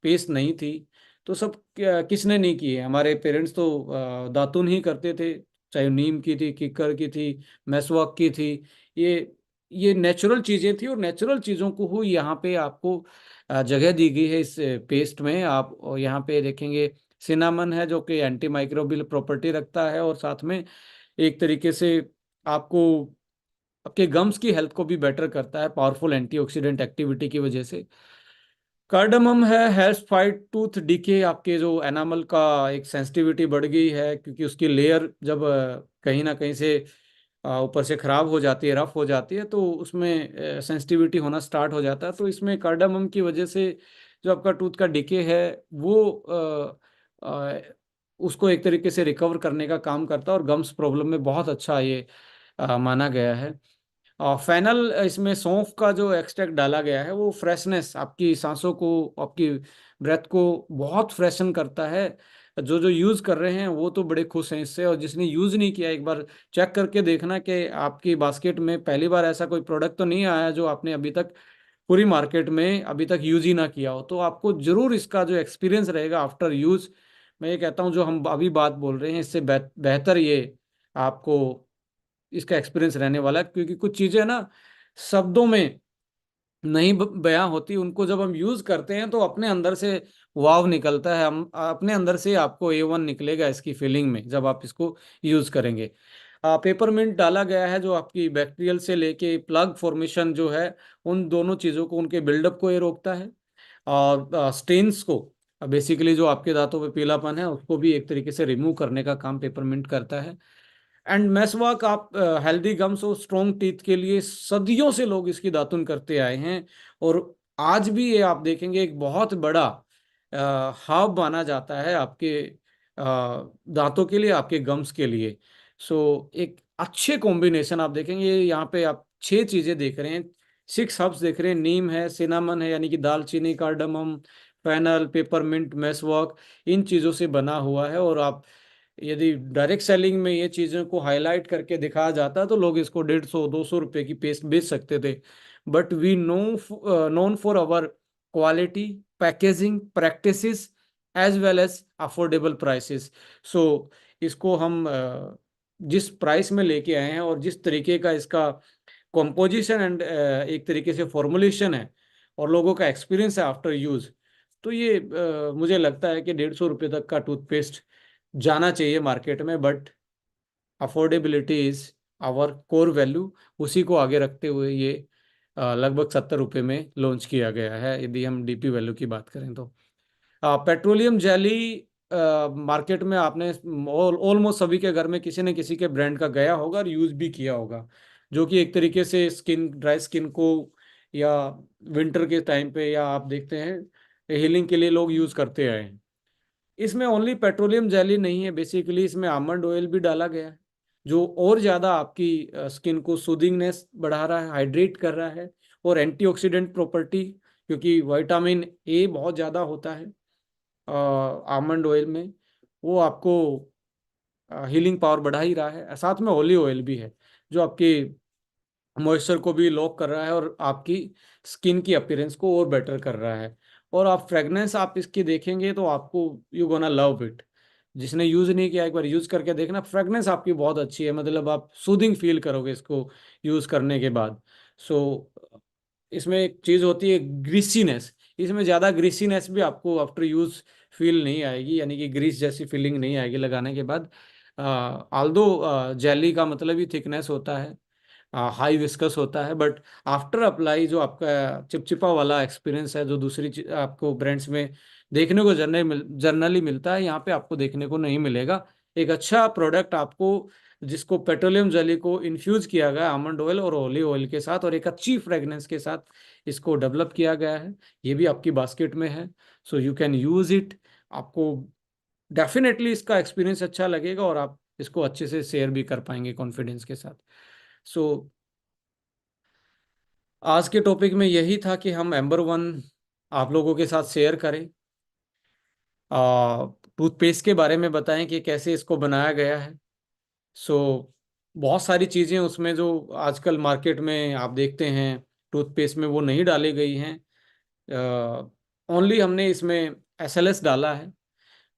[SPEAKER 1] पेस्ट नहीं थी, तो सब किसने नहीं की है? हमारे पेरेंट्स तो दातुन ही करते थे, चाहे नीम की थी, किक्कर की थी, मेसवाक की थी। ये नेचुरल चीजें थी, और नेचुरल चीजों को ही यहाँ पे आपको जगह दी गई है इस पेस्ट में। आप यहाँ पे देखेंगे सिनामन है, जो कि एंटी माइक्रोबियल प्रॉपर्टी रखता है, और साथ में एक तरीके से आपको आपके गम्स की हेल्थ को भी बेटर करता है, पावरफुल एंटीऑक्सीडेंट एक्टिविटी की वजह से। कार्डमम है, हेल्प फाइट टूथ डीके, आपके जो एनामल का एक सेंसिटिविटी बढ़ गई है, क्योंकि उसकी लेयर जब कहीं ना कहीं से ऊपर से खराब हो जाती है, रफ हो जाती है, तो उसमें सेंसिटिविटी होना स्टार्ट हो जाता है। तो इसमें कार्डामम की वजह से जो आपका टूथ का डिके है, वो उसको एक तरीके से रिकवर करने का काम करता है, और गम्स प्रॉब्लम में बहुत अच्छा ये माना गया है। फाइनल इसमें सौंफ का जो एक्सट्रैक्ट डाला गया है, वो फ्रेशनेस, आपकी सांसों को, आपकी ब्रेथ को बहुत फ्रेशन करता है। जो जो यूज़ कर रहे हैं वो तो बड़े खुश हैं इससे, और जिसने यूज़ नहीं किया, एक बार चेक करके देखना कि आपकी बास्केट में पहली बार ऐसा कोई प्रोडक्ट तो नहीं आया जो आपने अभी तक पूरी मार्केट में अभी तक यूज़ ही ना किया हो। तो आपको जरूर इसका जो एक्सपीरियंस रहेगा आफ्टर यूज़, मैं ये कहता हूँ जो हम अभी बात बोल रहे हैं, इससे बेहतर ये आपको इसका एक्सपीरियंस रहने वाला है। क्योंकि कुछ चीजें ना शब्दों में नहीं बयां होती, उनको जब हम यूज करते हैं तो अपने अंदर से वाव निकलता है, हम अपने अंदर से आपको A1 निकलेगा इसकी फीलिंग में जब आप इसको यूज करेंगे। पेपरमिंट डाला गया है, जो आपकी बैक्टीरियल से लेके प्लग फॉर्मेशन जो है, उन दोनों चीजों को, उनके बिल्डअप को ये रोकता है। और स्टेन्स को, बेसिकली जो आपके दांतों पे पीलापन है, उसको भी एक तरीके से रिमूव करने का काम पेपरमिंट करता है। एंड मेसवाक, आप हेल्दी गम्स और स्ट्रॉन्ग टीथ के लिए सदियों से लोग इसकी दातुन करते आए हैं, और आज भी ये आप देखेंगे एक बहुत बड़ा हब माना जाता है आपके दांतों के लिए, आपके गम्स के लिए। सो एक अच्छे कॉम्बिनेशन आप देखेंगे, यहाँ पे आप 6 चीजें देख रहे हैं, 6 हर्ब्स देख रहे हैं। नीम है, सिनामन है यानी कि दालचीनी, कार्डमम, फेनल, पेपरमिंट, मेसवाक, इन चीज़ों से बना हुआ है। और आप यदि डायरेक्ट सेलिंग में ये चीज़ों को हाईलाइट करके दिखाया जाता तो लोग इसको 150-200 रुपए की पेस्ट बेच सकते थे। But we known for our quality, packaging practices, as well as affordable prices. So इसको हम जिस प्राइस में लेके आए हैं, और जिस तरीके का इसका कॉम्पोजिशन एंड एक तरीके से फॉर्मुलेशन है, और लोगों का एक्सपीरियंस है आफ्टर यूज, तो ये मुझे लगता है कि 150 रुपये तक का टूथपेस्ट जाना चाहिए मार्केट में। But affordability is our core value, उसी को आगे रखते हुए ये लगभग 70 रुपये में लॉन्च किया गया है, यदि हम डीपी वैल्यू की बात करें तो। पेट्रोलियम जेली मार्केट में आपने ऑलमोस्ट सभी के घर में किसी न किसी के ब्रांड का गया होगा और यूज भी किया होगा, जो कि एक तरीके से ड्राई स्किन को, या विंटर के टाइम पे, या आप देखते हैं हीलिंग के लिए लोग यूज करते आए हैं। इसमें ओनली पेट्रोलियम जेली नहीं है, बेसिकली इसमें आमंड ऑयल भी डाला गया है, जो और ज़्यादा आपकी स्किन को सूदिंगनेस बढ़ा रहा है, हाइड्रेट कर रहा है, और एंटीऑक्सीडेंट प्रॉपर्टी क्योंकि विटामिन ए बहुत ज़्यादा होता है आमंड ऑयल में। वो आपको हीलिंग पावर बढ़ा ही रहा है। साथ में ओलिव ऑयल भी है जो आपकी मॉइस्चर को भी लॉक कर रहा है और आपकी स्किन की अपीयरेंस को और बेटर कर रहा है। और आप फ्रेगनेंस आप इसकी देखेंगे तो आपको यू गोना लव इट। जिसने यूज़ नहीं किया एक बार यूज़ करके देखना, फ्रेगनेंस आपकी बहुत अच्छी है, मतलब आप सूदिंग फील करोगे इसको यूज़ करने के बाद। सो इसमें एक चीज़ होती है ग्रीसीनेस, इसमें ज़्यादा ग्रीसीनेस भी आपको आफ्टर यूज़ फील नहीं आएगी, यानी कि ग्रीस जैसी फीलिंग नहीं आएगी लगाने के बाद। आल्दो जेली का मतलब ही थिकनेस होता है, हाई विस्कस होता है, बट आफ्टर अप्लाई जो आपका चिपचिपा वाला एक्सपीरियंस है जो दूसरी आपको ब्रांड्स में देखने को जनरली मिलता है, यहाँ पे आपको देखने को नहीं मिलेगा। एक अच्छा प्रोडक्ट आपको जिसको पेट्रोलियम जेली को इन्फ्यूज किया गया आमंड ऑयल और ओलिव ऑयल के साथ और एक अच्छी फ्रेग्रेंस के साथ इसको डेवलप किया गया है। ये भी आपकी बास्केट में है, so you can use it. आपको डेफिनेटली इसका एक्सपीरियंस अच्छा लगेगा और आप इसको अच्छे से शेयर भी कर पाएंगे कॉन्फिडेंस के साथ। सो आज के टॉपिक में यही था कि हम एम्बर वन आप लोगों के साथ शेयर करें, टूथपेस्ट के बारे में बताएं कि कैसे इसको बनाया गया है। सो बहुत सारी चीज़ें उसमें जो आजकल मार्केट में आप देखते हैं टूथपेस्ट में वो नहीं डाली गई हैं। ओनली हमने इसमें एसएलएस डाला है।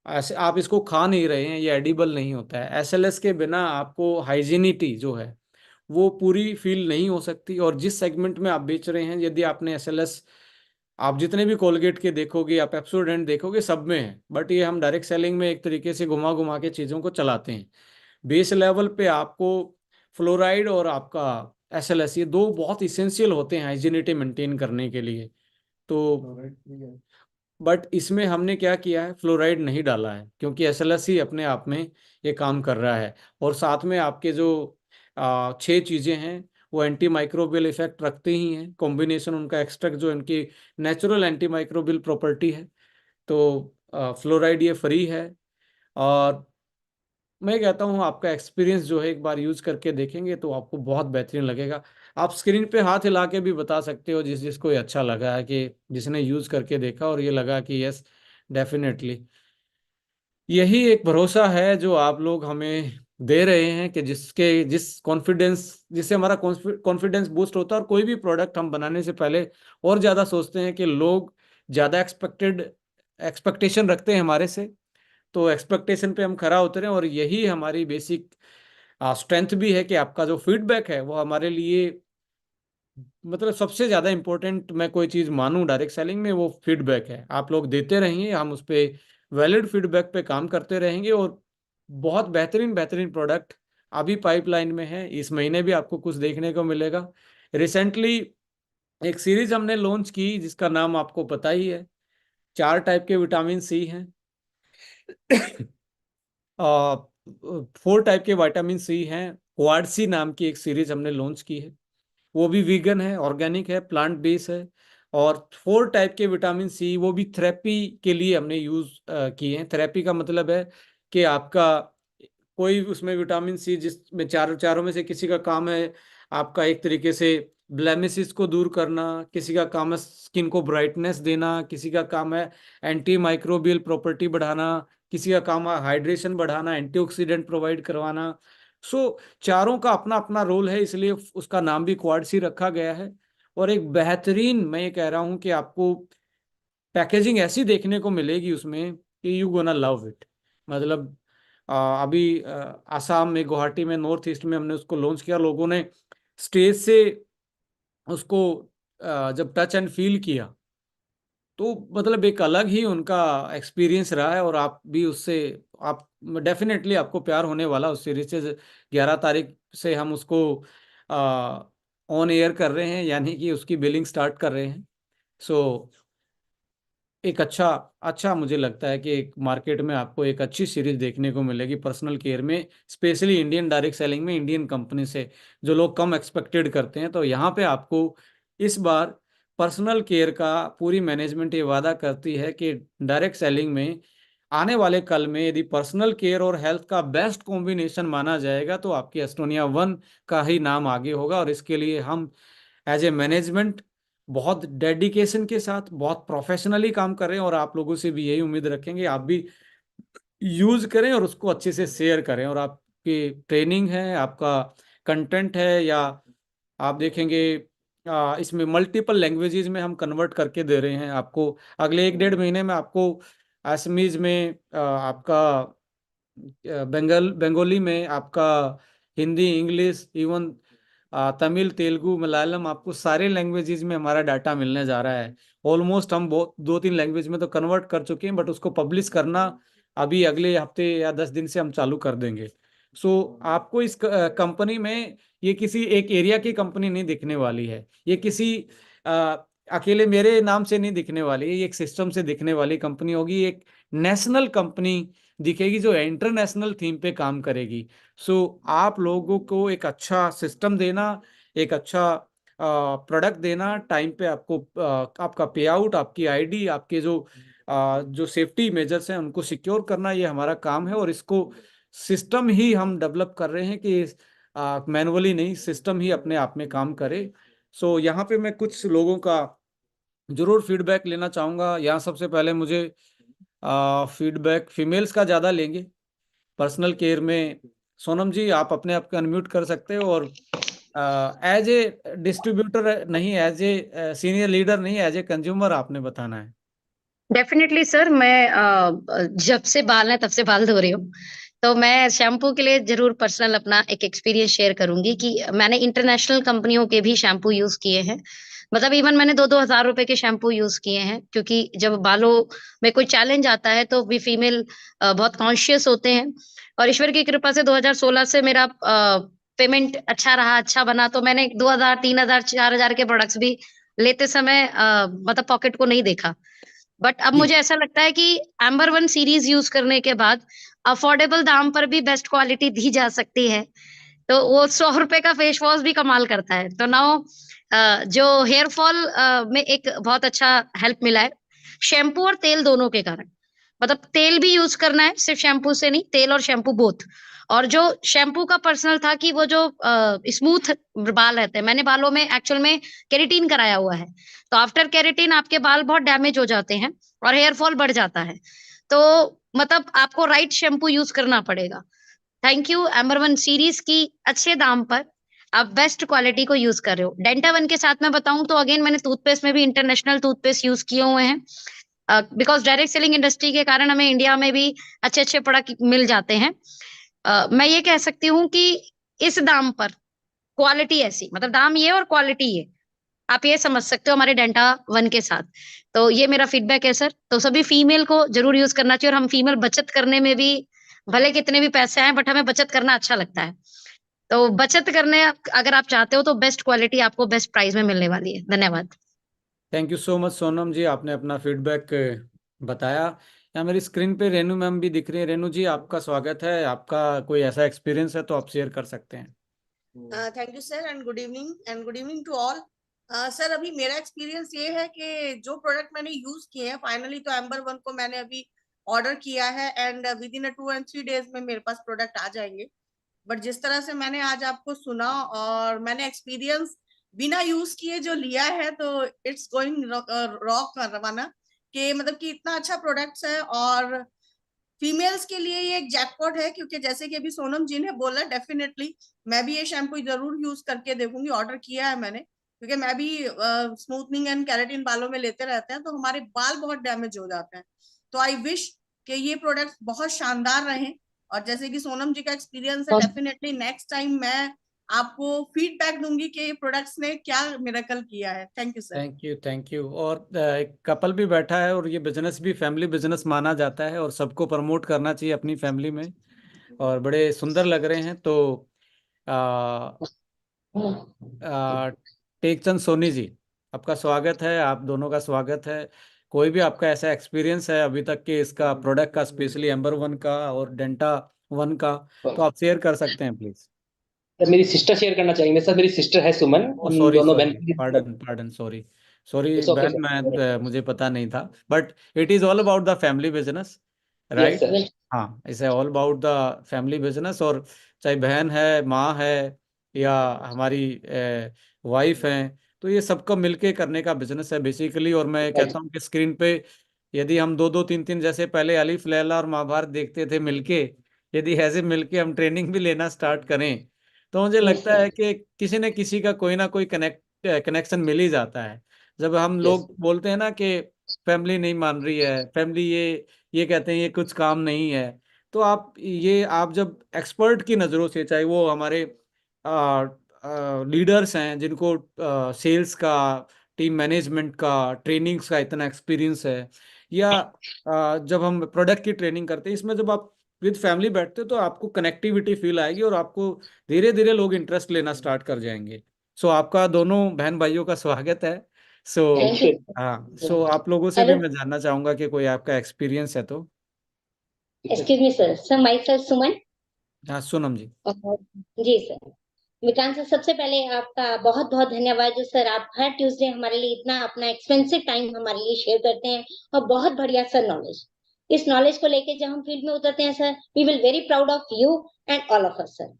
[SPEAKER 1] ऐसे आप इसको खा नहीं रहे हैं, ये एडिबल नहीं होता है। एसएलएस के बिना आपको हाइजीनिटी जो है वो पूरी फील नहीं हो सकती। और जिस सेगमेंट में आप बेच रहे हैं, यदि आपने एसएलएस, आप जितने भी कोलगेट के देखोगे, आप पेप्सोडेंट देखोगे, सब में है, बट ये हम डायरेक्ट सेलिंग में एक तरीके से घुमा घुमा के चीज़ों को चलाते हैं। बेस लेवल पे आपको फ्लोराइड और आपका एसएलएस, ये दो बहुत इसेंशियल होते हैं हाइजीनिटी मेंटेन करने के लिए। तो बट इसमें हमने क्या किया है, फ्लोराइड नहीं डाला है क्योंकि एसएलएस ही अपने आप में ये काम कर रहा है। और साथ में आपके जो 6 चीज़ें हैं वो एंटी माइक्रोबियल इफेक्ट रखते ही हैं। कॉम्बिनेशन उनका एक्सट्रैक्ट जो इनकी नेचुरल एंटी माइक्रोबियल प्रॉपर्टी है। तो फ्लोराइड ये फ्री है। और मैं कहता हूँ आपका एक्सपीरियंस जो है एक बार यूज करके देखेंगे तो आपको बहुत बेहतरीन लगेगा। आप स्क्रीन पे हाथ हिला के भी बता सकते हो जिस जिसको ये अच्छा लगा है, कि जिसने यूज करके देखा और ये लगा कि यस डेफिनेटली। यही एक भरोसा है जो आप लोग हमें दे रहे हैं कि जिस कॉन्फिडेंस जिससे हमारा कॉन्फिडेंस बूस्ट होता है। और कोई भी प्रोडक्ट हम बनाने से पहले और ज़्यादा सोचते हैं कि लोग ज़्यादा एक्सपेक्टेशन रखते हैं हमारे से, तो एक्सपेक्टेशन पे हम खरा उतरें। और यही हमारी बेसिक स्ट्रेंथ भी है कि आपका जो फीडबैक है वो हमारे लिए, मतलब सबसे ज़्यादा इंपॉर्टेंट मैं कोई चीज़ मानूं डायरेक्ट सेलिंग में, वो फीडबैक है। आप लोग देते रहेंगे, हम उस पर वैलिड फीडबैक पे काम करते रहेंगे। और बहुत बेहतरीन बेहतरीन प्रोडक्ट अभी पाइपलाइन में है, इस महीने भी आपको कुछ देखने को मिलेगा। रिसेंटली एक सीरीज हमने लॉन्च की जिसका नाम आपको पता ही है, 4 टाइप के विटामिन सी हैं। 4 टाइप के विटामिन सी हैं। क्वाड सी नाम की एक सीरीज हमने लॉन्च की है, वो भी वीगन है, ऑर्गेनिक है, प्लांट बेस है। और 4 टाइप के विटामिन सी वो भी थेरेपी के लिए हमने यूज किए हैं। थेरेपी का मतलब है कि आपका कोई उसमें विटामिन सी जिसमें चारों में से किसी का काम है आपका एक तरीके से ब्लेमिसेस को दूर करना, किसी का काम है स्किन को ब्राइटनेस देना, किसी का काम है एंटी माइक्रोबियल प्रॉपर्टी बढ़ाना, किसी का काम है हाइड्रेशन बढ़ाना, एंटीऑक्सीडेंट प्रोवाइड करवाना। सो चारों का अपना अपना रोल है, इसलिए उसका नाम भी क्वाड सी रखा गया है। और एक बेहतरीन, मैं ये कह रहा हूँ कि आपको पैकेजिंग ऐसी देखने को मिलेगी उसमें कि यू गोना लव इट। मतलब अभी आसाम में, गुवाहाटी में, नॉर्थ ईस्ट में हमने उसको लॉन्च किया। लोगों ने स्टेज से उसको जब टच एंड फील किया तो मतलब एक अलग ही उनका एक्सपीरियंस रहा है। और आप भी उससे, आप डेफिनेटली आपको प्यार होने वाला उस सीरीज से। 11 तारीख से हम उसको ऑन एयर कर रहे हैं, यानी कि उसकी बिलिंग स्टार्ट कर रहे हैं। सो एक अच्छा अच्छा मुझे लगता है कि एक मार्केट में आपको एक अच्छी सीरीज देखने को मिलेगी पर्सनल केयर में, स्पेशली इंडियन डायरेक्ट सेलिंग में, इंडियन कंपनी से, जो लोग कम एक्सपेक्टेड करते हैं। तो यहाँ पे आपको इस बार पर्सनल केयर का पूरी मैनेजमेंट ये वादा करती है कि डायरेक्ट सेलिंग में आने वाले कल में यदि पर्सनल केयर और हेल्थ का बेस्ट कॉम्बिनेशन माना जाएगा तो आपकी एस्टोनिया वन का ही नाम आगे होगा। और इसके लिए हम एज ए मैनेजमेंट बहुत डेडिकेशन के साथ, बहुत प्रोफेशनली काम कर रहे हैं, और आप लोगों से भी यही उम्मीद रखेंगे आप भी यूज करें और उसको अच्छे से शेयर करें। और आपकी ट्रेनिंग है, आपका कंटेंट है, या आप देखेंगे इसमें मल्टीपल लैंग्वेजेस में हम कन्वर्ट करके दे रहे हैं आपको। अगले 1 डेढ़ महीने में आपको असमीज में आपका बंगाली में आपका, हिंदी, इंग्लिश, इवन तमिल, तेलुगु, मलयालम, आपको सारे लैंग्वेजेस में हमारा डाटा मिलने जा रहा है। ऑलमोस्ट हम बहुत 2-3 लैंग्वेज में तो कन्वर्ट कर चुके हैं, बट उसको पब्लिश करना अभी अगले हफ्ते या 10 दिन से हम चालू कर देंगे। सो आपको इस कंपनी में, ये किसी एक एरिया की कंपनी नहीं दिखने वाली है, ये किसी अकेले मेरे नाम से नहीं दिखने वाली है, ये एक सिस्टम से दिखने वाली कंपनी होगी, एक नेशनल कंपनी दिखेगी जो इंटरनेशनल थीम पे काम करेगी। सो आप लोगों को एक अच्छा सिस्टम देना, एक अच्छा प्रोडक्ट देना, टाइम पे आपको आपका पे आउट, आपकी आईडी, आपके जो सेफ्टी मेजर्स हैं उनको सिक्योर करना, ये हमारा काम है। और इसको सिस्टम ही हम डेवलप कर रहे हैं कि मैनुअली नहीं, सिस्टम ही अपने आप में काम करे। सो यहाँ पे मैं कुछ लोगों का जरूर फीडबैक लेना चाहूँगा। यहाँ सबसे पहले मुझे फीडबैक फीमेल्स का ज़्यादा लेंगे पर्सनल केयर में। सोनम जी, आप अपने आप को अनम्यूट कर सकते हो, और एज ए डिस्ट्रीब्यूटर नहीं, एज ए सीनियर लीडर नहीं, एज ए कंज्यूमर आपने बताना है।
[SPEAKER 2] डेफिनेटली सर, मैं जब से बाल है तब से बाल धो रही हूँ। तो मैं शैम्पू के लिए जरूर पर्सनल अपना एक एक्सपीरियंस शेयर करूंगी कि मैंने इंटरनेशनल कंपनियों के भी शैम्पू यूज किए हैं। मतलब इवन मैंने 2-2 हज़ार रुपए के शैम्पू यूज किए हैं, क्योंकि जब बालों में कोई चैलेंज आता है तो वी फीमेल बहुत कॉन्शियस होते हैं। और ईश्वर की कृपा से 2016 से मेरा पेमेंट अच्छा रहा, अच्छा बना, तो मैंने 2,000, 3,000, 4,000 के प्रोडक्ट्स भी लेते समय मतलब पॉकेट को नहीं देखा। बट अब
[SPEAKER 1] जी।
[SPEAKER 2] मुझे ऐसा लगता है कि एम्बर वन सीरीज यूज करने के बाद अफोर्डेबल दाम पर भी बेस्ट क्वालिटी दी जा सकती है। तो वो 100 रुपए का फेस वॉश भी कमाल करता है। तो नाउ जो हेयर फॉल में एक बहुत अच्छा हेल्प मिला है शैम्पू और तेल दोनों के कारण। मतलब तेल भी यूज करना है, सिर्फ शैम्पू से नहीं, तेल और शैम्पू बोथ। और जो शैम्पू का पर्सनल था कि वो जो स्मूथ बाल रहते हैं, मैंने बालों में एक्चुअल में केराटिन कराया हुआ है। तो आफ्टर केराटिन आपके बाल बहुत डैमेज हो जाते हैं और हेयर फॉल बढ़ जाता है। तो मतलब आपको राइट शैम्पू यूज करना पड़ेगा। Thank you amber one series की अच्छे दाम पर आप बेस्ट क्वालिटी को यूज कर रहे हो। डेंटा वन के साथ मैं बताऊं तो अगेन मैंने टूथपेस्ट में भी इंटरनेशनल टूथपेस्ट यूज किए हुए हैं, बिकॉज डायरेक्ट सेलिंग इंडस्ट्री के कारण हमें इंडिया में भी अच्छे अच्छे प्रोडक्ट मिल जाते हैं। मैं ये कह सकती हूँ कि इस दाम पर क्वालिटी ऐसी, मतलब दाम ये और क्वालिटी ये, आप ये समझ सकते हो हमारे डेंटा वन के साथ। तो ये मेरा फीडबैक है सर। तो सभी फीमेल को जरूर यूज करना चाहिए, और हम फीमेल बचत करने में भी भले कितने भी पैसे आए, बट हमें बचत करना अच्छा लगता है। तो बचत करने अगर आप चाहते हो तो बेस्ट क्वालिटी आपको बेस्ट प्राइस में मिलने वाली है। धन्यवाद।
[SPEAKER 1] Thank you so much Sonam ji, आपने अपना फीडबैक बताया। यहाँ मेरी स्क्रीन पे रेनू मैम भी दिख रही है। रेनू जी, आपका स्वागत है। आपका कोई ऐसा एक्सपीरियंस है तो आप शेयर कर सकते हैं।
[SPEAKER 3] Thank you sir, and good evening to all. Sir, अभी मेरा एक्सपीरियंस ये है कि जो प्रोडक्ट मैंने यूज किए हैं फाइनली, तो एम्बर वन को मैंने अभी ऑर्डर किया है and with in 2 and 3 days में मेरे पास प्रोडक्ट आ जाएंगे। बट जिस तरह से मैंने आज आपको सुना और मैंने एक्सपीरियंस बिना यूज किए जो लिया है, तो इट्स गोइंग रॉक रवाना, कि मतलब कि इतना अच्छा प्रोडक्ट्स है। और फीमेल्स के लिए ये एक जैकपॉट है, क्योंकि जैसे कि अभी सोनम जी ने बोला, डेफिनेटली मैं भी ये शैम्पू जरूर यूज करके देखूंगी। ऑर्डर किया है मैंने, क्योंकि मैं भी स्मूथनिंग एंड केराटिन बालों में लेते रहते हैं, तो हमारे बाल बहुत डैमेज हो जाते हैं। तो आई विश कि ये प्रोडक्ट बहुत शानदार रहे। और जैसे कि सोनम जी का एक्सपीरियंस है, डेफिनेटली नेक्स्ट टाइम मैं आपको फीडबैक दूंगी कि प्रोडक्ट्स ने क्या मिरेकल किया है। Thank you sir.
[SPEAKER 1] Thank you, thank you. और एक कपल भी बैठा है, और ये बिजनेस भी फैमिली बिजनेस माना जाता है, और सबको प्रमोट करना चाहिए अपनी फैमिली में। और बड़े सुंदर लग रहे हैं। तो आ, टेकचंद सोनी जी, आपका स्वागत है, आप दोनों का स्वागत है। कोई भी आपका ऐसा एक्सपीरियंस है अभी तक के इसका प्रोडक्ट का, स्पेशली एम्बर वन का और डेंटा वन का, तो आप शेयर कर सकते हैं प्लीज।
[SPEAKER 4] सर मेरी सिस्टर शेयर करना चाहेंगे सर। मेरी सिस्टर है सुमन,
[SPEAKER 1] ओ
[SPEAKER 4] हम
[SPEAKER 1] सॉरी,
[SPEAKER 4] दोनों
[SPEAKER 1] सॉरी,
[SPEAKER 4] बहन।
[SPEAKER 1] Pardon, pardon, sorry. Sorry
[SPEAKER 4] it's okay
[SPEAKER 1] बहन,
[SPEAKER 4] सर।
[SPEAKER 1] मैं मुझे पता नहीं था, but it is all about the family business,
[SPEAKER 4] yes
[SPEAKER 1] right?
[SPEAKER 4] Sir.
[SPEAKER 1] हाँ, it's all about the family business. और चाहे बहन है, माँ है, या हमारी वाइफ है, तो तो ये सबका मिलके करने का बिजनेस है बेसिकली। और मैं कहता हूँ कि स्क्रीन पे यदि हम दो दो तीन तीन, जैसे पहले अलिफ लैला और महाभारत देखते थे मिलके, यदि ऐसे मिलके हम ट्रेनिंग भी लेना स्टार्ट करें तो मुझे लगता है कि किसी न किसी का कोई ना कोई कनेक्शन मिल ही जाता है। जब हम लोग बोलते हैं ना कि फैमिली नहीं मान रही है, फैमिली ये कहते हैं ये कुछ काम नहीं है, तो आप जब एक्सपर्ट की नज़रों से, चाहे वो हमारे लीडर्स हैं जिनको सेल्स का, टीम मैनेजमेंट का, ट्रेनिंग्स का इतना एक्सपीरियंस है, या जब हम प्रोडक्ट की ट्रेनिंग करते हैं, इसमें जब आप विद फैमिली बैठते हो तो आपको कनेक्टिविटी फील आएगी और आपको धीरे धीरे लोग इंटरेस्ट लेना स्टार्ट कर जाएंगे। सो आपका दोनों बहन भाइयों का स्वागत है। So
[SPEAKER 4] thank you.
[SPEAKER 1] हाँ, सो आप लोगों से भी मैं जानना चाहूंगा कि कोई आपका एक्सपीरियंस है तो।
[SPEAKER 5] Excuse me sir, myself Suman.
[SPEAKER 1] हाँ सोनम जी।
[SPEAKER 5] जी सर। विक्रांत सर, सबसे पहले आपका बहुत बहुत धन्यवाद जो सर आप हर ट्यूसडे हमारे लिए इतना अपना एक्सपेंसिव टाइम हमारे लिए शेयर करते हैं, और बहुत बढ़िया सर नॉलेज। इस नॉलेज को लेके जब हम फील्ड में उतरते हैं sir, we will very proud of you and all of us sir.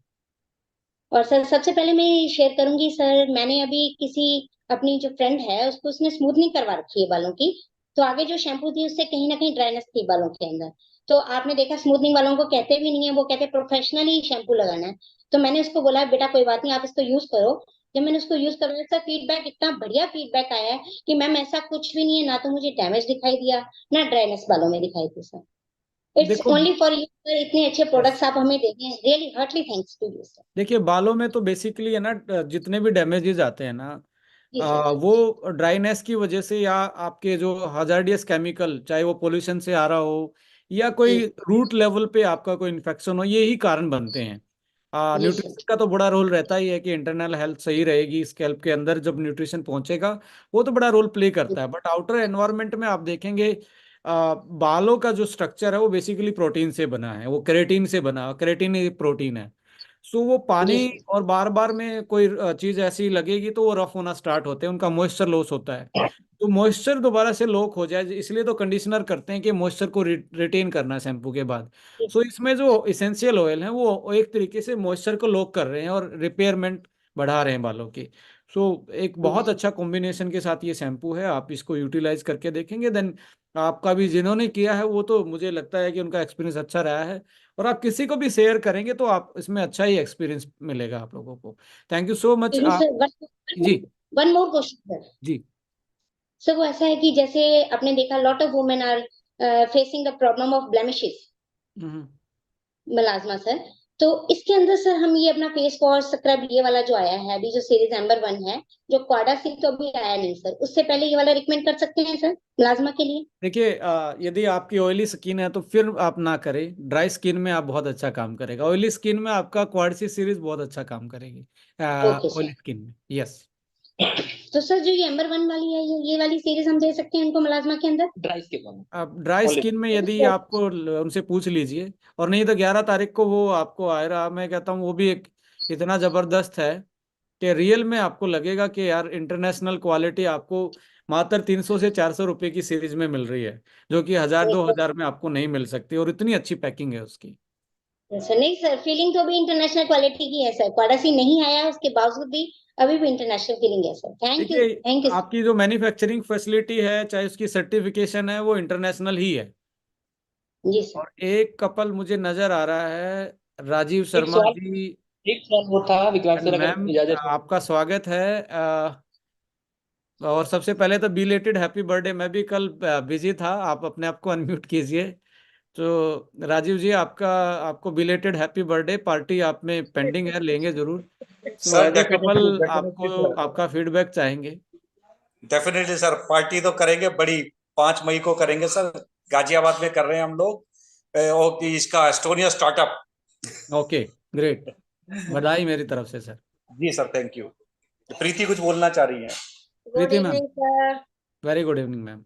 [SPEAKER 5] और सर सबसे पहले मैं शेयर करूंगी सर, मैंने अभी किसी अपनी जो फ्रेंड है उसको उसने स्मूथनिंग करवा रखी है बालों की, तो आगे जो शैम्पू थी उससे कहीं ना कहीं ड्राइनेस थी बालों के अंदर। तो आपने देखा स्मूथनिंग वालों को कहते भी नहीं है, वो कहते प्रोफेशनली शैम्पू लगाना है। तो मैंने उसको बोला बेटा कोई बात नहीं, आप इसको यूज करो। जब मैंने उसको यूज करवाया सर, फीडबैक इतना बढ़िया फीडबैक आया है कि मैम ऐसा कुछ भी नहीं है, ना तो मुझे डैमेज दिखाई दिया ना ड्राइनेस बालों में दिखाई दी सर। इट्स
[SPEAKER 1] देखो,
[SPEAKER 5] ओनली फॉर यू सर, इतने अच्छे प्रोडक्ट्स आप हमें देते हैं, really heartily thanks to you sir.
[SPEAKER 1] देखिए बालों में तो बेसिकली है ना, जितने भी डैमेजेस आते हैं ना,
[SPEAKER 5] जी सर।
[SPEAKER 1] वो ड्राइनेस की वजह से, या आपके जो हजार्डियस केमिकल, चाहे वो पोल्यूशन से आ रहा हो या
[SPEAKER 5] जी
[SPEAKER 1] कोई रूट लेवल पे आपका कोई इन्फेक्शन हो, ये ही कारण बनते हैं।
[SPEAKER 5] जी सर।
[SPEAKER 1] न्यूट्रिशन का तो बड़ा रोल रहता ही है कि इंटरनल हेल्थ सही रहेगी, स्कैल्प के अंदर जब न्यूट्रिशन पहुंचेगा वो तो बड़ा रोल प्ले करता है। बट आउटर एनवायरनमेंट में आप देखेंगे बालों का जो स्ट्रक्चर है वो बेसिकली प्रोटीन से बना है, वो केराटिन से बना, केराटिन एक प्रोटीन है। सो वो
[SPEAKER 5] जी
[SPEAKER 1] पानी
[SPEAKER 5] सर।
[SPEAKER 1] और बार बार में कोई चीज ऐसी लगेगी तो वो रफ होना स्टार्ट होते हैं, उनका मॉइस्चर लॉस होता है। तो मॉइस्चर दोबारा से लॉक हो जाए, इसलिए तो कंडीशनर करते हैं कि मॉइस्चर को रिटेन करना है शैम्पू के बाद। सो इसमें जो इसेंशियल ऑयल है वो एक तरीके से मॉइस्चर को लॉक कर रहे हैं और रिपेयरमेंट बढ़ा रहे हैं बालों की। सो एक बहुत अच्छा कॉम्बिनेशन के साथ ये शैम्पू है, आप इसको यूटिलाइज करके देखेंगे देन आपका भी, जिन्होंने किया है वो तो मुझे लगता है कि उनका एक्सपीरियंस अच्छा रहा है, और आप किसी को भी शेयर करेंगे तो आप इसमें अच्छा ही एक्सपीरियंस मिलेगा आप लोगों को। थैंक यू सो मच आप।
[SPEAKER 5] सर
[SPEAKER 1] जी
[SPEAKER 5] वन मोर क्वेश्चन सर।
[SPEAKER 1] जी।
[SPEAKER 5] सर वो ऐसा है कि जैसे आपने देखा lot of women are facing the problem of blemishes,
[SPEAKER 1] hmm.
[SPEAKER 5] Melasma sir. तो इसके अंदर सर हम ये अपना फेस वॉश स्क्रब ये वाला जो आया है अभी, जो सीरीज एम्बर 1 है, जो क्वाडा सिल्क तो अभी आया नहीं सर, उससे पहले ये वाला रिकमेंड कर सकते हैं सर मेलाज्मा के लिए?
[SPEAKER 1] देखिए यदि आपकी ऑयली स्किन है तो फिर आप ना करें, ड्राई स्किन में आप बहुत अच्छा काम करेगा, ऑयली स्किन में आपका क्वाडसी सीरीज बहुत अच्छा काम करेगी
[SPEAKER 5] ओके
[SPEAKER 1] ऑयली
[SPEAKER 5] सर।
[SPEAKER 1] स्किन में। यस।
[SPEAKER 5] तो सर जो ये एम्बर 1 वाली है, ये वाली सीरीज हम दे सकते हैं उनको मेलाज्मा के अंदर?
[SPEAKER 4] ड्राई स्किन वाला
[SPEAKER 1] अब ड्राई
[SPEAKER 4] ओनली।
[SPEAKER 1] स्किन में यदि आपको उनसे पूछ लीजिए, और नहीं तो 11 तारीख को वो आपको आए रहा, मैं कहता हूँ वो भी एक इतना जबरदस्त है कि रियल में आपको लगेगा कि यार इंटरनेशनल क्वालिटी आपको मात्र 300 से 400 रुपए की सीरीज में मिल रही है, जो कि 1000 2000 में आपको नहीं मिल सकती, और इतनी अच्छी पैकिंग है उसकी।
[SPEAKER 5] सर नहीं सर, फीलिंग तो भी इंटरनेशनल क्वालिटी की है सर, क्वाडासी नहीं आया उसके बावजूद भी अभी भी इंटरनेशनल फीलिंग है सर।
[SPEAKER 1] देखिए
[SPEAKER 5] थैंक यू।
[SPEAKER 1] आपकी जो मैन्युफैक्चरिंग फैसिलिटी है, चाहे उसकी सर्टिफिकेशन है, वो इंटरनेशनल ही है।
[SPEAKER 5] जी सर।
[SPEAKER 1] और एक कपल मुझे नजर आ रहा है, राजीव
[SPEAKER 4] एक
[SPEAKER 1] शर्मा
[SPEAKER 4] सवाल
[SPEAKER 1] जी।
[SPEAKER 4] एक सवाल वो था विक्रांत सर, अगर
[SPEAKER 1] मैम
[SPEAKER 4] इजाजत हो।
[SPEAKER 1] आपका स्वागत है। और सबसे पहले तो बिलेटेड हैप्पी बर्थडे, मैं भी कल बिजी था, आप अपने आप को अनम्यूट कीजिए। तो राजीव जी आपका, आपको बिलेटेड हैप्पी बर्थडे, पार्टी आप में पेंडिंग है, लेंगे जरूर। So
[SPEAKER 6] sir
[SPEAKER 1] as a
[SPEAKER 6] definitely
[SPEAKER 1] couple
[SPEAKER 6] definitely
[SPEAKER 1] आपको
[SPEAKER 6] सर,
[SPEAKER 1] आपका फीडबैक चाहेंगे।
[SPEAKER 6] डेफिनेटली सर पार्टी तो करेंगे, बड़ी 5 मई को करेंगे सर, गाजियाबाद में कर रहे हैं हम लोग। और कि इसका एस्टोनिया स्टार्टअप।
[SPEAKER 1] ओके, ग्रेट, बधाई मेरी तरफ से सर।
[SPEAKER 6] जी सर, थैंक यू। प्रीति कुछ बोलना चाह रही है।
[SPEAKER 7] Good
[SPEAKER 1] Preeti ma'am,
[SPEAKER 7] evening sir.
[SPEAKER 1] Very good evening ma'am.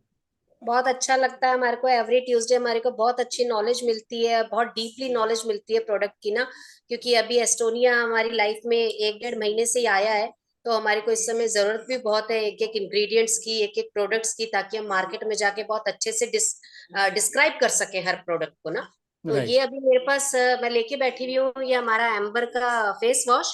[SPEAKER 7] बहुत अच्छा लगता है हमारे को, एवरी ट्यूसडे हमारे को बहुत अच्छी नॉलेज मिलती है, बहुत डीपली नॉलेज मिलती है प्रोडक्ट की ना, क्योंकि अभी एस्टोनिया हमारी लाइफ में 1 डेढ़ महीने से ही आया है, तो हमारे को इस समय जरूरत भी बहुत है एक एक इंग्रेडिएंट्स की, एक एक प्रोडक्ट्स की, ताकि हम मार्केट में जाके बहुत अच्छे से डिस्क्राइब कर सके हर प्रोडक्ट को ना। तो
[SPEAKER 1] राइट।
[SPEAKER 7] ये अभी मेरे पास मैं लेके बैठी हुई हूँ, ये हमारा एम्बर का फेस वॉश,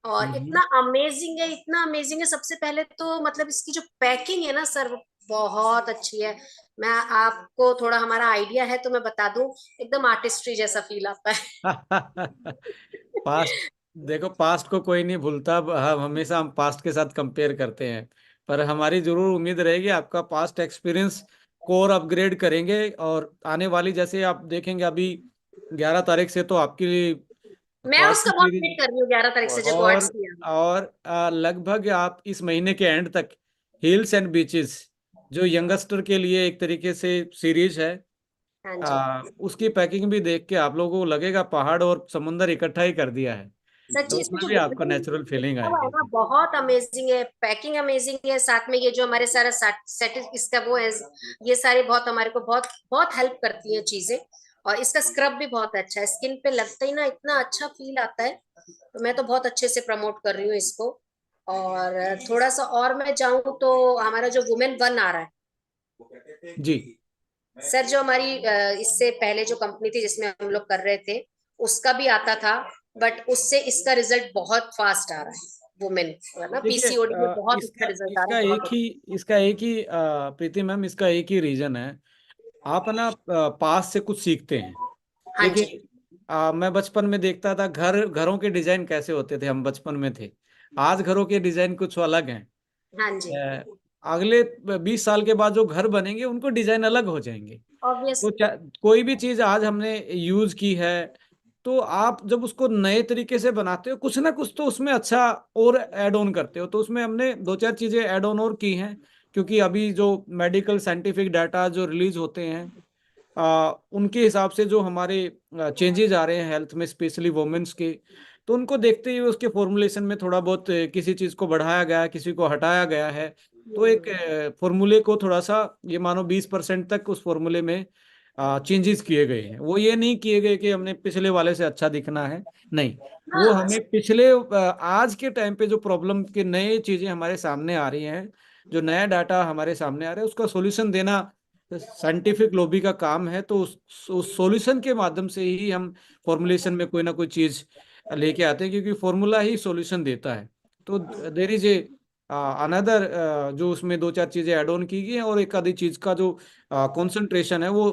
[SPEAKER 7] और इतना अमेजिंग है। सबसे पहले तो मतलब इसकी जो पैकिंग है ना सर, वो बहुत अच्छी है। मैं आपको थोड़ा हमारा आइडिया है तो मैं बता दूं, एकदम आर्टिस्ट्री जैसा फील आता है।
[SPEAKER 1] पास्ट, देखो पास्ट को कोई नहीं भूलता, हम हमेशा हम पास्ट के साथ कंपेयर करते हैं। पर हमारी जरूर उम्मीद रहेगी आपका पास्ट एक्सपीरियंस को और अपग्रेड करेंगे, और आने वाली जैसे आप देखेंगे अभी 11 तारीख से तो आपकी
[SPEAKER 7] मैं
[SPEAKER 1] क्वाड
[SPEAKER 7] उसका बहुत
[SPEAKER 1] सीरीज,
[SPEAKER 7] वेट कर रही हूँ 11 तारीख से, जो
[SPEAKER 1] और
[SPEAKER 7] गॉड्स किया।
[SPEAKER 1] लगभग आप इस महीने के एंड तक हिल्स एंड बीचेस, जो यंगस्टर के लिए एक तरीके से सीरीज है,
[SPEAKER 7] हाँ जी
[SPEAKER 1] उसकी पैकिंग भी देख के आप लोगों को लगेगा पहाड़ और समुंदर इकट्ठा ही कर दिया है।
[SPEAKER 7] सच्ची,
[SPEAKER 1] तो
[SPEAKER 7] इसमें
[SPEAKER 1] उसमें
[SPEAKER 7] जो
[SPEAKER 1] भी आपका
[SPEAKER 7] वॉमिटिंग
[SPEAKER 1] नेचुरल फीलिंग
[SPEAKER 7] है
[SPEAKER 1] आएगी।
[SPEAKER 7] ना, बहुत अमेजिंग है, पैकिंग अमेजिंग है, साथ में ये जो हमारे सारा सेट इसका वो है, ये सारे बहुत हमारे को बहुत बहुत हेल्प करती हैं चीजें। और इसका स्क्रब भी बहुत अच्छा है, स्किन पे लगता ही ना इतना अच्छा फील आता है। तो मैं तो बहुत अच्छे से प्रमोट कर रही हूँ इसको। और थोड़ा सा और मैं जाऊं तो हमारा जो वुमेन वन आ रहा है
[SPEAKER 1] जी।
[SPEAKER 7] सर, जो हमारी इससे पहले जो कंपनी थी जिसमें हम लोग कर रहे थे, उसका भी आता था, बट उससे इसका रिजल्ट बहुत फास्ट आ रहा है। वुमेन ना
[SPEAKER 1] देखिए,
[SPEAKER 7] पीसीओडी में बहुत अच्छा
[SPEAKER 1] इसका
[SPEAKER 7] रिजल्ट आ रहा
[SPEAKER 1] इसका
[SPEAKER 7] है, बहुत
[SPEAKER 1] एक ही
[SPEAKER 7] अच्छा।
[SPEAKER 1] इसका एक ही प्रीति मैम, इसका एक ही रीजन है। आप ना पास से कुछ सीखते हैं।
[SPEAKER 7] हाँ जी।
[SPEAKER 1] देखिए, मैं बचपन में देखता था घरों के डिजाइन कैसे होते थे, हम बचपन में थे। आज घरों के डिजाइन कुछ अलग हैं।
[SPEAKER 7] हाँ जी।
[SPEAKER 1] अ, अगले 20 साल के बाद जो घर बनेंगे उनको डिजाइन अलग हो जाएंगे।
[SPEAKER 7] ऑब्वियस।
[SPEAKER 1] तो कोई भी चीज आज हमने यूज की है, तो आप जब उसको नए तरीके से बनाते हो, कुछ ना कुछ तो उसमें अच्छा और ऐड ऑन करते हो। तो उसमें हमने दो चार चीजें ऐड ऑन और की हैं, क्योंकि अभी जो मेडिकल साइंटिफिक डाटा जो रिलीज होते हैं, उनके हिसाब से जो हमारे चेंजेस आ रहे हैं हेल्थ में, स्पेशली वुमेन्स के, तो उनको देखते हुए उसके फॉर्मुलेशन में थोड़ा बहुत किसी चीज को बढ़ाया गया है, किसी को हटाया गया है। तो एक फॉर्मूले को थोड़ा सा, ये मानो 20% तक उस फॉर्मूले में चेंजेस किए गए हैं। वो ये नहीं किए गए कि हमने पिछले वाले से अच्छा दिखना है, नहीं। वो
[SPEAKER 7] हाँ
[SPEAKER 1] हमें पिछले आज के टाइम पे जो प्रॉब्लम के नए चीजें हमारे सामने आ रही हैं, जो नया डाटा हमारे सामने आ रहा है, उसका सॉल्यूशन देना साइंटिफिक लॉबी का काम है। तो उस सॉल्यूशन के माध्यम से ही हम फॉर्मुलेशन में कोई ना कोई चीज लेके आते हैं, क्योंकि फॉर्मूला ही सॉल्यूशन देता है। तो देर इज ए अनदर, जो उसमें दो चार चीजें ऐड ऑन की गई हैं, और एक आधी चीज का जो कंसंट्रेशन है वो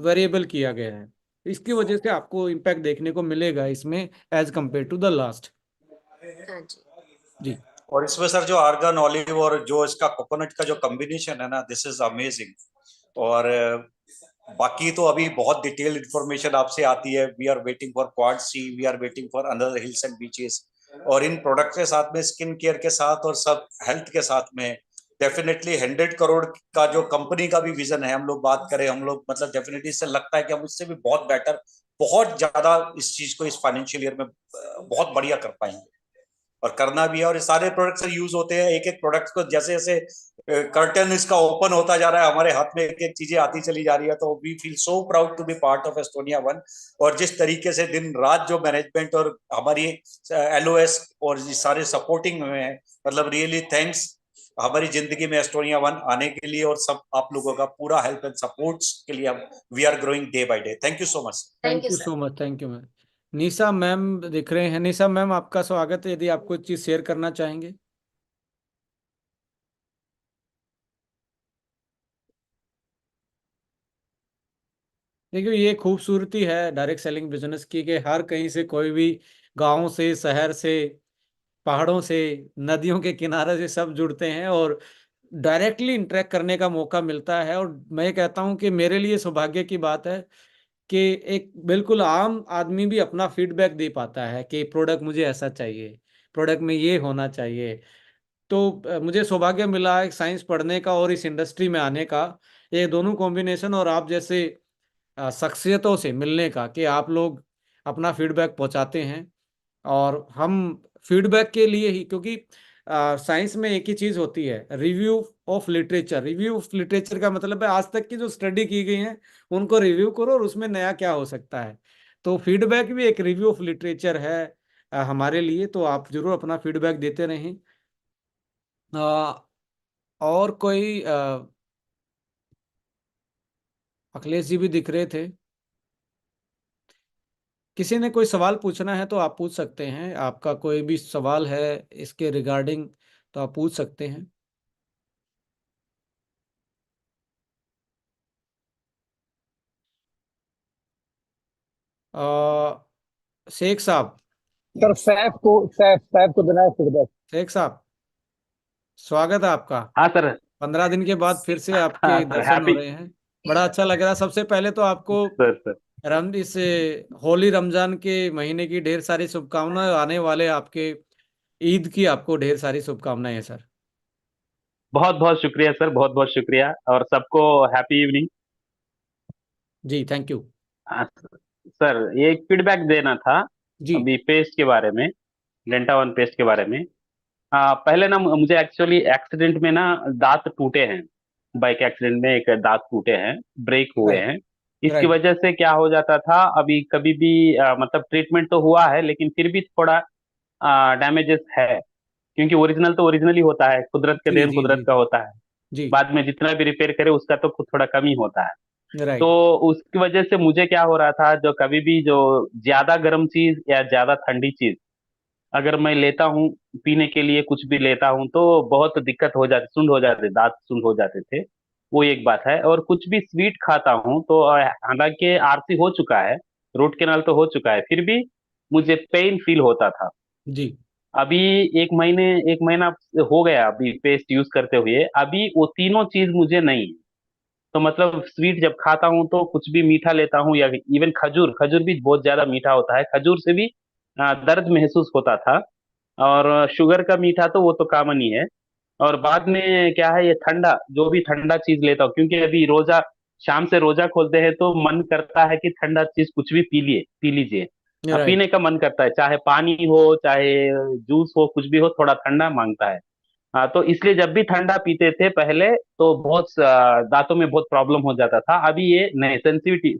[SPEAKER 1] वेरिएबल किया गया है। इसकी वजह से आपको इम्पैक्ट देखने को मिलेगा इसमें, as compare to the last.
[SPEAKER 7] हाँ जी।
[SPEAKER 1] जी।
[SPEAKER 6] और इसमें सर जो आर्गन ऑलिव और जो इसका कोकोनट का जो कॉम्बिनेशन है ना, दिस इज अमेजिंग। और बाकी तो अभी बहुत डिटेल इंफॉर्मेशन आपसे आती है। We are waiting for quad C, we are waiting for another hills and beaches. और इन प्रोडक्ट के साथ में स्किन केयर के साथ और सब हेल्थ के साथ में डेफिनेटली 100 करोड़ का जो कंपनी का भी विजन है, हम लोग बात करें, हम लोग मतलब डेफिनेटली इससे लगता है कि हम उससे भी बहुत बेटर, बहुत ज्यादा इस चीज को इस फाइनेंशियल ईयर में बहुत बढ़िया कर पाएंगे। और करना भी है। और ये सारे प्रोडक्ट्स यूज होते हैं, एक एक प्रोडक्ट को जैसे जैसे कर्टन इसका ओपन होता जा रहा है, हमारे हाथ में एक एक चीजें आती चली जा रही है। तो we feel so proud to be part of Estonia one. और जिस तरीके से दिन रात जो मैनेजमेंट और हमारी एलओएस और ये सारे सपोर्टिंग में है, मतलब रियली थैंक्स हमारी जिंदगी में एस्टोनिया वन आने के लिए, और सब आप लोगों का पूरा हेल्प एंड सपोर्ट्स के लिए हम we are growing day by day. Thank you so much.
[SPEAKER 7] Thank
[SPEAKER 1] thank
[SPEAKER 7] you
[SPEAKER 1] you
[SPEAKER 7] sir.
[SPEAKER 1] So much, thank you ma'am. Nisha ma'am दिख रहे हैं। निशा मैम, आपका स्वागत है, यदि आप कोई चीज शेयर करना चाहेंगे। देखिए, ये खूबसूरती है डायरेक्ट सेलिंग बिजनेस की, कि हर कहीं से कोई भी, गांव से, शहर से, पहाड़ों से, नदियों के किनारे से सब जुड़ते हैं, और डायरेक्टली इंटरेक्ट करने का मौका मिलता है। और मैं कहता हूं कि मेरे लिए सौभाग्य की बात है कि एक बिल्कुल आम आदमी भी अपना फीडबैक दे पाता है कि प्रोडक्ट मुझे ऐसा चाहिए, प्रोडक्ट में ये होना चाहिए। तो मुझे सौभाग्य मिला है साइंस पढ़ने का और इस इंडस्ट्री में आने का, ये दोनों कॉम्बिनेशन, और आप जैसे शख्सियतों से मिलने का, कि आप लोग अपना फीडबैक पहुंचाते हैं। और हम फीडबैक के लिए ही, क्योंकि साइंस में एक ही चीज होती है, review of literature. Review of literature का मतलब है आज तक की जो स्टडी की गई है उनको रिव्यू करो और उसमें नया क्या हो सकता है। तो फीडबैक भी एक रिव्यू ऑफ लिटरेचर है हमारे लिए। तो आप जरूर अपना फीडबैक देते रहें। और कोई अखिलेश जी भी दिख रहे थे। किसी ने कोई सवाल पूछना है तो आप पूछ सकते हैं, आपका कोई भी सवाल है इसके रिगार्डिंग तो आप पूछ सकते हैं। शेख साहब,
[SPEAKER 8] सर सैफ को देना है फीडबैक।
[SPEAKER 1] शेख साहब, स्वागत है आपका।
[SPEAKER 9] हाँ सर।
[SPEAKER 1] 15 दिन के बाद फिर से
[SPEAKER 9] हाँ
[SPEAKER 1] आपके
[SPEAKER 9] सर,
[SPEAKER 1] दर्शन हो
[SPEAKER 9] हैप्पी।
[SPEAKER 1] रहे हैं, बड़ा अच्छा लग रहा है। सबसे पहले तो आपको
[SPEAKER 9] सर
[SPEAKER 1] इस होली रमजान के महीने की ढेर सारी शुभकामनाएं, आने वाले आपके ईद की आपको ढेर सारी शुभकामनाएं हैं सर।
[SPEAKER 9] बहुत बहुत शुक्रिया सर, बहुत बहुत शुक्रिया, और सबको हैप्पी इवनिंग।
[SPEAKER 1] जी थैंक यू।
[SPEAKER 9] हाँ सर, ये एक फीडबैक देना था
[SPEAKER 1] जी
[SPEAKER 9] अभी पेस्ट के बारे में, डेंटा वन पेस्ट के बारे में। पहले ना मुझे एक्चुअली एक्सीडेंट में ना दांत टूटे हैं, बाइक एक्सीडेंट में एक दांत टूटे हैं, ब्रेक हुए
[SPEAKER 1] राइट
[SPEAKER 9] हैं। इसकी
[SPEAKER 1] राइट।
[SPEAKER 9] वजह से क्या हो जाता था, अभी कभी भी मतलब ट्रीटमेंट तो हुआ है लेकिन फिर भी थोड़ा डैमेजेस है, क्योंकि ओरिजिनल तो ओरिजिनल ही होता है, कुदरत का
[SPEAKER 1] जी
[SPEAKER 9] देन
[SPEAKER 1] जी
[SPEAKER 9] कुदरत
[SPEAKER 1] जी
[SPEAKER 9] का होता है।
[SPEAKER 1] जी।
[SPEAKER 9] बाद में जितना भी रिपेयर करे उसका तो कुछ थोड़ा कम ही होता है। तो
[SPEAKER 1] राइट।
[SPEAKER 9] उसकी वजह से मुझे क्या हो रहा था, जो कभी भी जो ज्यादा गर्म चीज या ज्यादा ठंडी चीज अगर मैं लेता हूँ पीने के लिए, कुछ भी लेता हूँ तो बहुत दिक्कत हो जाती, सुंड हो जाते, दांत सुंड हो जाते थे। वो एक बात है। और कुछ भी स्वीट खाता हूँ तो हालांकि आरसी हो चुका है, रूट कैनाल तो हो चुका है, फिर भी मुझे पेन फील होता था।
[SPEAKER 1] जी
[SPEAKER 9] अभी एक महीना हो गया अभी पेस्ट यूज करते हुए, अभी वो तीनों चीज मुझे नहीं है। तो मतलब स्वीट जब खाता हूँ तो कुछ भी मीठा लेता हूँ, या इवन खजूर, खजूर भी बहुत ज्यादा मीठा होता है, खजूर से भी दर्द महसूस होता था। और शुगर का मीठा तो वो तो कॉमन ही है। और बाद में क्या है, ये ठंडा, जो भी ठंडा चीज लेता हूँ, क्योंकि अभी रोजा, शाम से रोजा खोलते हैं तो मन करता है कि ठंडा चीज कुछ भी पी लीजिए।
[SPEAKER 1] राइट।
[SPEAKER 9] पीने का मन करता है, चाहे पानी हो चाहे जूस हो, कुछ भी हो, थोड़ा ठंडा मांगता है। हाँ, तो इसलिए जब भी ठंडा पीते थे पहले तो बहुत दांतों में बहुत प्रॉब्लम हो जाता था। अभी ये नहीं, सेंसिटिविटी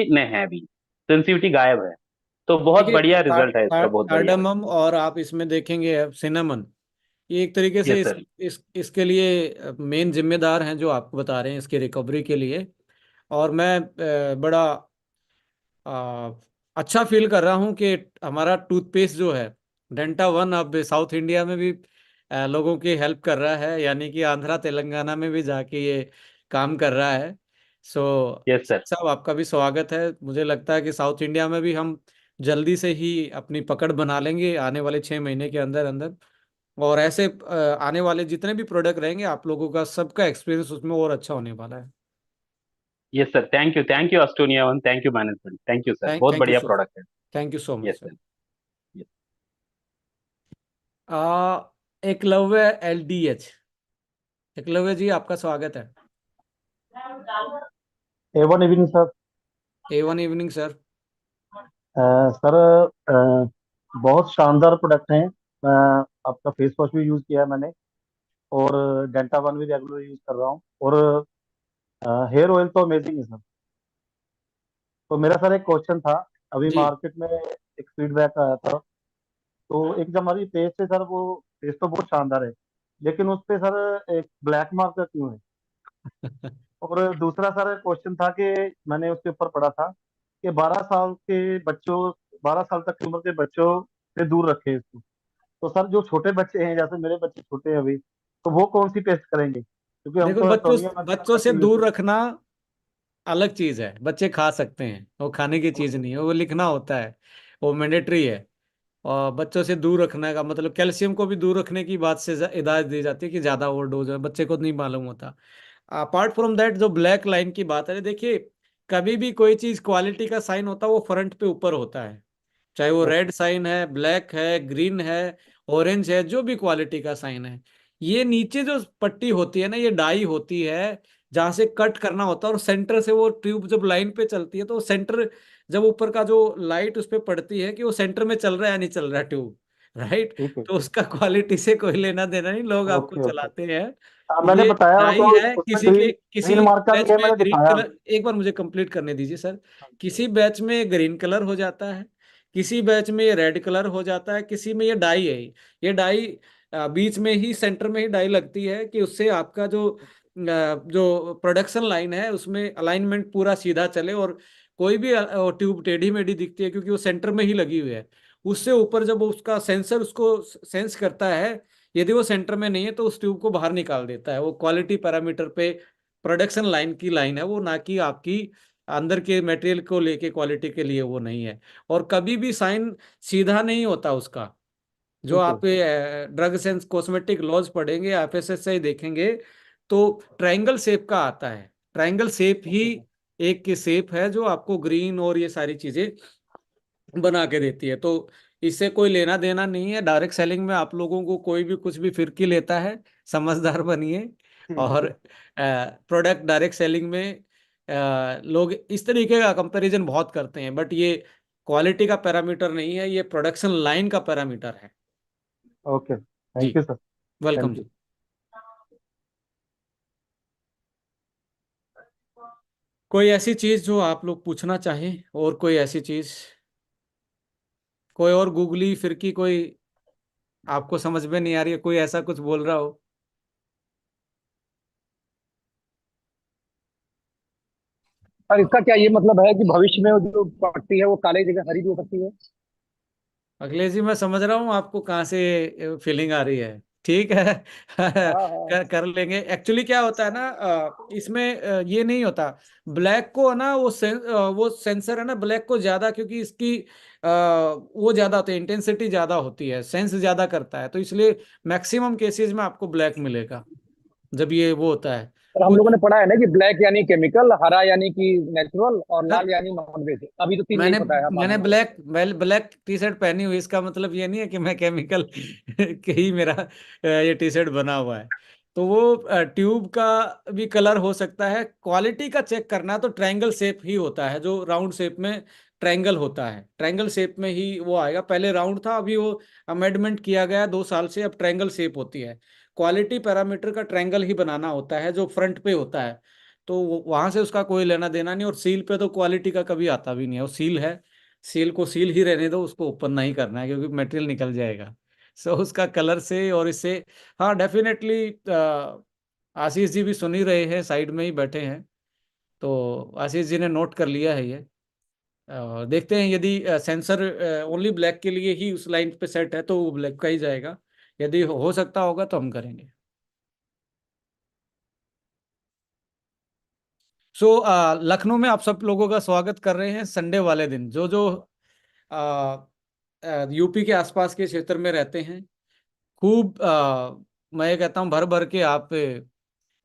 [SPEAKER 9] नहीं है अभी, सेंसिटिविटी गायब है। तो बहुत
[SPEAKER 1] देखिए,
[SPEAKER 9] बढ़िया रिजल्ट है इसका, बहुत बढ़िया।
[SPEAKER 1] कार्डामम और आप इसमें देखेंगे सिनेमन, ये एक तरीके से
[SPEAKER 9] यस सर।
[SPEAKER 1] इसके लिए मेन जिम्मेदार हैं जो आपको बता रहे हैं इसकी रिकवरी के लिए। और मैं बड़ा आ, अच्छा फील कर रहा हूँ कि हमारा टूथपेस्ट जो है डेंटा वन अब साउथ इंडिया में भी लोगों की हेल्प कर रहा है, यानी कि आंध्रा तेलंगाना में भी जाके ये काम कर रहा है। So
[SPEAKER 9] yes sir.
[SPEAKER 1] साहब, आपका भी स्वागत है। मुझे लगता है कि साउथ इंडिया में भी हम जल्दी से ही अपनी पकड़ बना लेंगे आने वाले 6 महीने के अंदर अंदर। और ऐसे आने वाले जितने भी प्रोडक्ट रहेंगे आप लोगों का सबका एक्सपीरियंस उसमें और अच्छा होने वाला है।
[SPEAKER 9] Yes sir, thank you Estonia one, thank you management, thank you sir, बहुत
[SPEAKER 1] थैंक यू
[SPEAKER 9] बढ़िया
[SPEAKER 1] सो
[SPEAKER 9] प्रोडक्ट है।
[SPEAKER 1] Thank you so much
[SPEAKER 9] yes
[SPEAKER 1] sir.
[SPEAKER 9] Sir.
[SPEAKER 1] Eklavya LDH, Eklavya ji आपका स्वागत है।
[SPEAKER 8] एवन evening sir.
[SPEAKER 1] A1 evening sir.
[SPEAKER 8] Sir बहुत शानदार प्रोडक्ट हैं। आपका फेस वॉश भी यूज़ किया है मैंने, और डेंटा वन भी रेगुलर यूज़ कर रहा हूँ, और हेयर ऑयल तो अमेजिंग है सर। तो मेरा सर एक क्वेश्चन था, अभी
[SPEAKER 1] जी
[SPEAKER 8] मार्केट में एक फीडबैक आया था, तो एक जो हमारी पेस्ट है सर, वो पेस्ट तो बहुत शानदार है, लेकिन उस पे सर एक ब्लैक मार्क क्यों है? और दूसरा सर क्वेश्चन था कि मैंने उसके ऊपर पढ़ा था कि 12 साल के बच्चों, 12 साल तक की उम्र के बच्चों से दूर रखें इसको। तो सर जो छोटे बच्चे हैं, जैसे मेरे बच्चे छोटे हैं अभी, तो वो कौन सी टेस्ट करेंगे? क्योंकि हम
[SPEAKER 1] देखो,
[SPEAKER 8] तो
[SPEAKER 1] बच्चों
[SPEAKER 8] एस्टोनिया का
[SPEAKER 1] बच्चों से
[SPEAKER 8] करते यूज
[SPEAKER 1] दूर
[SPEAKER 8] करते
[SPEAKER 1] रखना अलग चीज है। बच्चे खा सकते हैं, वो खाने की चीज नहीं है, वो लिखना होता है, वो मैंडेटरी है। और बच्चों से दूर रखने का मतलब कैल्शियम को भी दूर रखने की बात से हिदायत दी जाती है कि ज्यादा ओवरडोज है, बच्चे को नहीं मालूम होता। अपार्ट फ्रॉम दैट, जो ब्लैक लाइन की बात है, देखिए कभी भी कोई चीज क्वालिटी का साइन होता है वो फ्रंट पे ऊपर होता है, चाहे वो
[SPEAKER 8] हैं।
[SPEAKER 1] रेड साइन है, ब्लैक है, ग्रीन है, ऑरेंज है, जो भी क्वालिटी का साइन है। ये नीचे जो पट्टी होती है ना, ये डाई होती है जहां से कट करना होता है, और सेंटर से वो ट्यूब जब लाइन पे चलती है तो सेंटर, जब ऊपर का जो लाइट उस पर पड़ती है कि वो सेंटर में चल रहा है या नहीं चल रहा है ट्यूब, राइट।
[SPEAKER 8] ठीक है।
[SPEAKER 1] तो उसका क्वालिटी से कोई लेना देना नहीं, लोग आपको
[SPEAKER 8] ओके ओके।
[SPEAKER 1] चलाते हैं।
[SPEAKER 8] मैंने
[SPEAKER 1] ये
[SPEAKER 8] बताया
[SPEAKER 1] डाई
[SPEAKER 8] उनको,
[SPEAKER 1] है,
[SPEAKER 8] उसमें
[SPEAKER 1] किसी
[SPEAKER 8] ग्रीन
[SPEAKER 1] के किसी
[SPEAKER 8] ग्रीन मार्क का भी
[SPEAKER 1] बैच
[SPEAKER 8] है,
[SPEAKER 1] में
[SPEAKER 8] मैंने
[SPEAKER 1] ग्रीन
[SPEAKER 8] दिखाया।
[SPEAKER 1] कलर, एक बार मुझे कंप्लीट करने दीजिए सर। किसी बैच में ग्रीन कलर हो जाता है, किसी बैच में ये रेड कलर हो जाता है, किसी में ये डाई है। ये डाई बीच में ही, सेंटर में ही डाई लगती है कि उससे आपका जो जो प्रोडक्शन लाइन है उसमें अलाइनमेंट पूरा सीधा चले और कोई भी ट्यूब टेढ़ी मेढ़ी दिखती है क्योंकि वो सेंटर में ही लगी हुई है। उससे ऊपर जब उसका सेंसर उसको सेंस करता है, यदि वो सेंटर में नहीं है तो उस ट्यूब को बाहर निकाल देता है। वो क्वालिटी पैरामीटर पे प्रोडक्शन लाइन की लाइन है वो, ना कि आपकी अंदर के मटेरियल को लेके क्वालिटी के लिए वो नहीं है। और कभी भी साइन सीधा नहीं होता उसका। जो आप
[SPEAKER 8] बिल्कुल।
[SPEAKER 1] ड्रग्स एंड कॉस्मेटिक लॉज पढ़ेंगे, एफएसएसआई देखेंगे, तो ट्रायंगल शेप का आता है। ट्रायंगल शेप ही एक की शेप है जो आपको ग्रीन और ये सारी चीजें बना के देती है। तो इससे कोई लेना देना नहीं है। डायरेक्ट सेलिंग में आप लोगों को कोई भी कुछ भी फिरकी लेता है, समझदार बनिए। और प्रोडक्ट डायरेक्ट सेलिंग में लोग इस तरीके का कंपैरिजन बहुत करते हैं, बट ये क्वालिटी का पैरामीटर नहीं है, ये प्रोडक्शन लाइन का पैरामीटर है।
[SPEAKER 8] ओके,
[SPEAKER 1] जी,
[SPEAKER 8] thank you sir.
[SPEAKER 1] Welcome
[SPEAKER 8] thank you.
[SPEAKER 1] जी। कोई ऐसी चीज जो आप लोग पूछना चाहें, और कोई ऐसी चीज, कोई और गूगली फिरकी, कोई आपको समझ में नहीं आ रही है, कोई ऐसा कुछ बोल रहा हो?
[SPEAKER 10] और इसका क्या ये मतलब है कि भविष्य में वो जो पट्टी है वो काले जगह हरी भी हो सकती है?
[SPEAKER 1] अखिलेश जी, मैं समझ रहा हूँ आपको कहाँ से फीलिंग आ रही है। ठीक है।
[SPEAKER 10] हाँ हाँ।
[SPEAKER 1] कर लेंगे। एक्चुअली क्या होता है ना, इसमें ये नहीं होता। ब्लैक को है ना, वो सेंसर है ना ब्लैक को ज्यादा, क्योंकि इसकी वो ज्यादा होती है, इंटेंसिटी ज्यादा होती है, सेंस ज्यादा करता है, तो इसलिए मैक्सिमम केसेस में आपको ब्लैक मिलेगा जब ये वो होता है।
[SPEAKER 10] और हम लोगों
[SPEAKER 1] कुछ
[SPEAKER 10] ने पढ़ा है ना कि ब्लैक यानी केमिकल, हरा यानी कि नेचुरल, और लाल यानी नॉन वेज। अभी तो तीन यही
[SPEAKER 1] मैंने
[SPEAKER 10] पता है
[SPEAKER 1] मैंने
[SPEAKER 10] हमारे।
[SPEAKER 1] ब्लैक टी शर्ट पहनी हुई, इसका मतलब ये नहीं है कि मैं केमिकल के ही मेरा ये टी शर्ट बना हुआ है। तो वो ट्यूब का भी कलर हो सकता है। क्वालिटी का चेक करना है तो ट्रायंगल शेप ही होता है, जो राउंड शेप में ट्रायंगल होता है, ट्रायंगल शेप में ही वो आएगा। पहले राउंड था, अभी वो अमेंडमेंट किया गया 2 साल से, अब ट्रायंगल शेप होती है। क्वालिटी पैरामीटर का ट्रायंगल ही बनाना होता है जो फ्रंट पे होता है। तो वहां से उसका कोई लेना देना नहीं। और सील पे तो क्वालिटी का कभी आता भी नहीं है, वो सील है, सील को सील ही रहने दो, उसको ओपन नहीं करना है क्योंकि मटेरियल निकल जाएगा। सो उसका कलर से और इससे, हाँ डेफिनेटली। आशीष जी भी सुन ही रहे हैं, साइड में ही बैठे हैं, तो आशीष जी ने नोट कर लिया है ये। देखते हैं, यदि सेंसर ओनली ब्लैक के लिए ही उस लाइन पे सेट है तो वो ब्लैक का ही जाएगा। यदि हो सकता होगा तो हम करेंगे। सो लखनऊ में आप सब लोगों का स्वागत कर रहे हैं संडे वाले दिन। जो जो यूपी के आसपास के क्षेत्र में रहते हैं, खूब मैं ये कहता हूँ भर भर के आप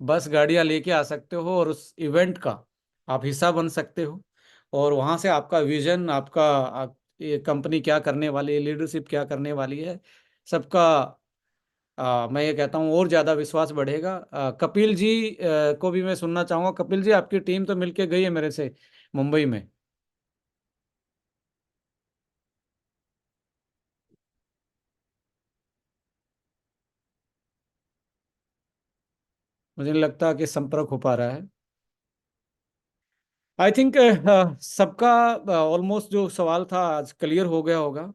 [SPEAKER 1] बस गाड़ियां लेके आ सकते हो, और उस इवेंट का आप हिस्सा बन सकते हो। और वहाँ से आपका विजन, आपका ये कंपनी क्या करने वाली है, लीडरशिप क्या करने वाली है, सबका मैं ये कहता हूँ और ज़्यादा विश्वास बढ़ेगा। कपिल जी को भी मैं सुनना चाहूँगा। कपिल जी, आपकी टीम तो मिलके गई है मेरे से मुंबई में। मुझे नहीं लगता कि संपर्क हो पा रहा है। आई थिंक सबका ऑलमोस्ट जो सवाल था आज क्लियर हो गया होगा।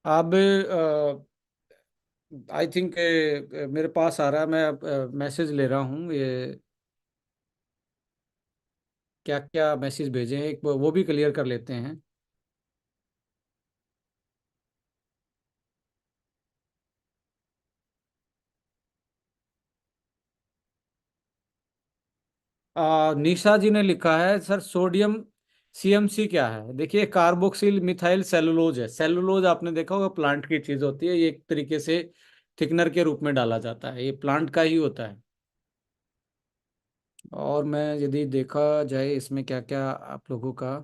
[SPEAKER 1] अब आई थिंक मेरे पास आ रहा है, मैं मैसेज ले रहा हूँ। ये क्या क्या मैसेज भेजे हैं, एक वो भी क्लियर कर लेते हैं। निशा जी ने लिखा है, सर सोडियम सीएमसी क्या है? देखिए, कार्बोक्सिल मिथाइल सेलुलोज है। सेलुलोज आपने देखा होगा, प्लांट की चीज होती है, ये एक तरीके से थिकनर के रूप में डाला जाता है, ये प्लांट का ही होता है। और मैं यदि देखा जाए इसमें क्या क्या आप लोगों का,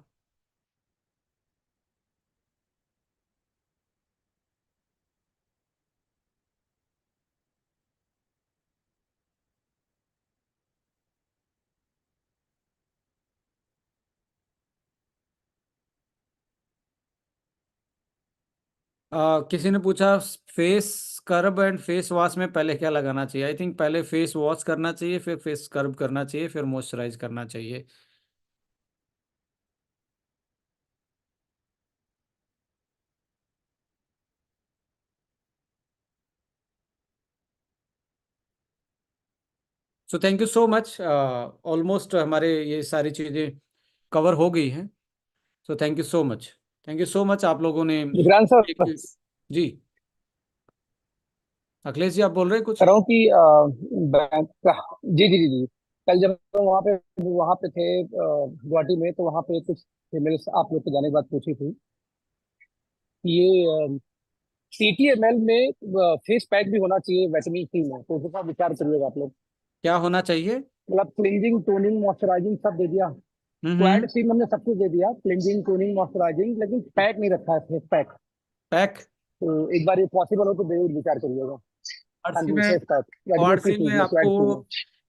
[SPEAKER 1] किसी ने पूछा face scrub and face wash में पहले क्या लगाना चाहिए? आई थिंक पहले फेस वॉश करना चाहिए, फिर फेस स्क्रब करना चाहिए, फिर मॉइस्चराइज करना चाहिए। So thank you so much. Almost हमारे ये सारी चीज़ें कवर हो गई हैं। So thank you so much, thank you so much आप लोगों ने
[SPEAKER 10] विक्रांत सर,
[SPEAKER 1] जी अखिलेश जी आप बोल रहे हैं कुछ?
[SPEAKER 10] कह रहा हूँ कि बैंक का, जी जी जी जी, कल जब हम वहाँ पे थे गुवाहाटी में, तो वहाँ पे कुछ फीमेल्स आप लोग को जाने के बाद पूछी थी कि ये CTML में फेस पैक भी होना चाहिए विटामिन सी में, तो उसका विचार करिएगा आप लोग।
[SPEAKER 1] क्या होना चाहिए?
[SPEAKER 10] मतलब क्लींजिंग, टोनिंग, मॉइस्चराइजिंग सब दे दिया,
[SPEAKER 1] हम्म।
[SPEAKER 10] क्वाड सीम हमने सब कुछ दे दिया, क्लींजिंग, टोनिंग, मॉइस्चराइजिंग, लेकिन पैक नहीं रखा है, फेस पैक।
[SPEAKER 1] पैक
[SPEAKER 10] तो एक बार ये पॉसिबल हो तो जरूर विचार करिएगा। हाँ
[SPEAKER 1] क्वाडसी
[SPEAKER 10] जी,
[SPEAKER 1] में,
[SPEAKER 10] फेस पैक विटामिन सी
[SPEAKER 1] क्वाडसी में
[SPEAKER 10] में, क्वाड सी
[SPEAKER 1] आपको
[SPEAKER 10] में।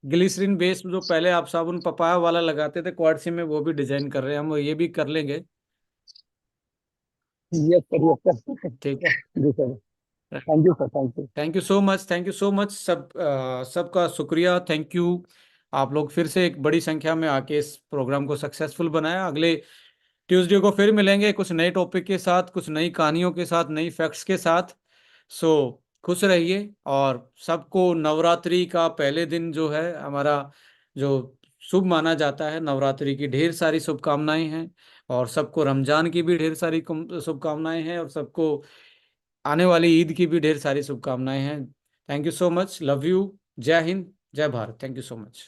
[SPEAKER 1] ग्लिसरीन बेस्ड जो पहले आप साबुन पपाया वाला लगाते थे, क्वाडसी में वो भी डिजाइन कर रहे हैं हम, ये भी कर लेंगे।
[SPEAKER 10] Yes sir, yes sir.
[SPEAKER 1] ठीक है।
[SPEAKER 10] जी sir, thank you sir, thank you.
[SPEAKER 1] Thank you so much, thank you so much सबका शुक्रिया, थैंक यू। आप लोग फिर से एक बड़ी संख्या में आके इस प्रोग्राम को सक्सेसफुल बनाया। अगले ट्यूसडे को फिर मिलेंगे कुछ नए टॉपिक के साथ, कुछ नई कहानियों के साथ, नई फैक्ट्स के साथ। सो खुश रहिए, और सबको नवरात्रि का पहले दिन जो है हमारा जो शुभ माना जाता है, नवरात्रि की ढेर सारी शुभकामनाएं हैं, और सबको रमजान की भी ढेर सारी शुभकामनाएं हैं, और सबको आने वाली ईद की भी ढेर सारी शुभकामनाएं हैं। Thank you so much, love you, जय हिंद, जय Bharat, thank you so much.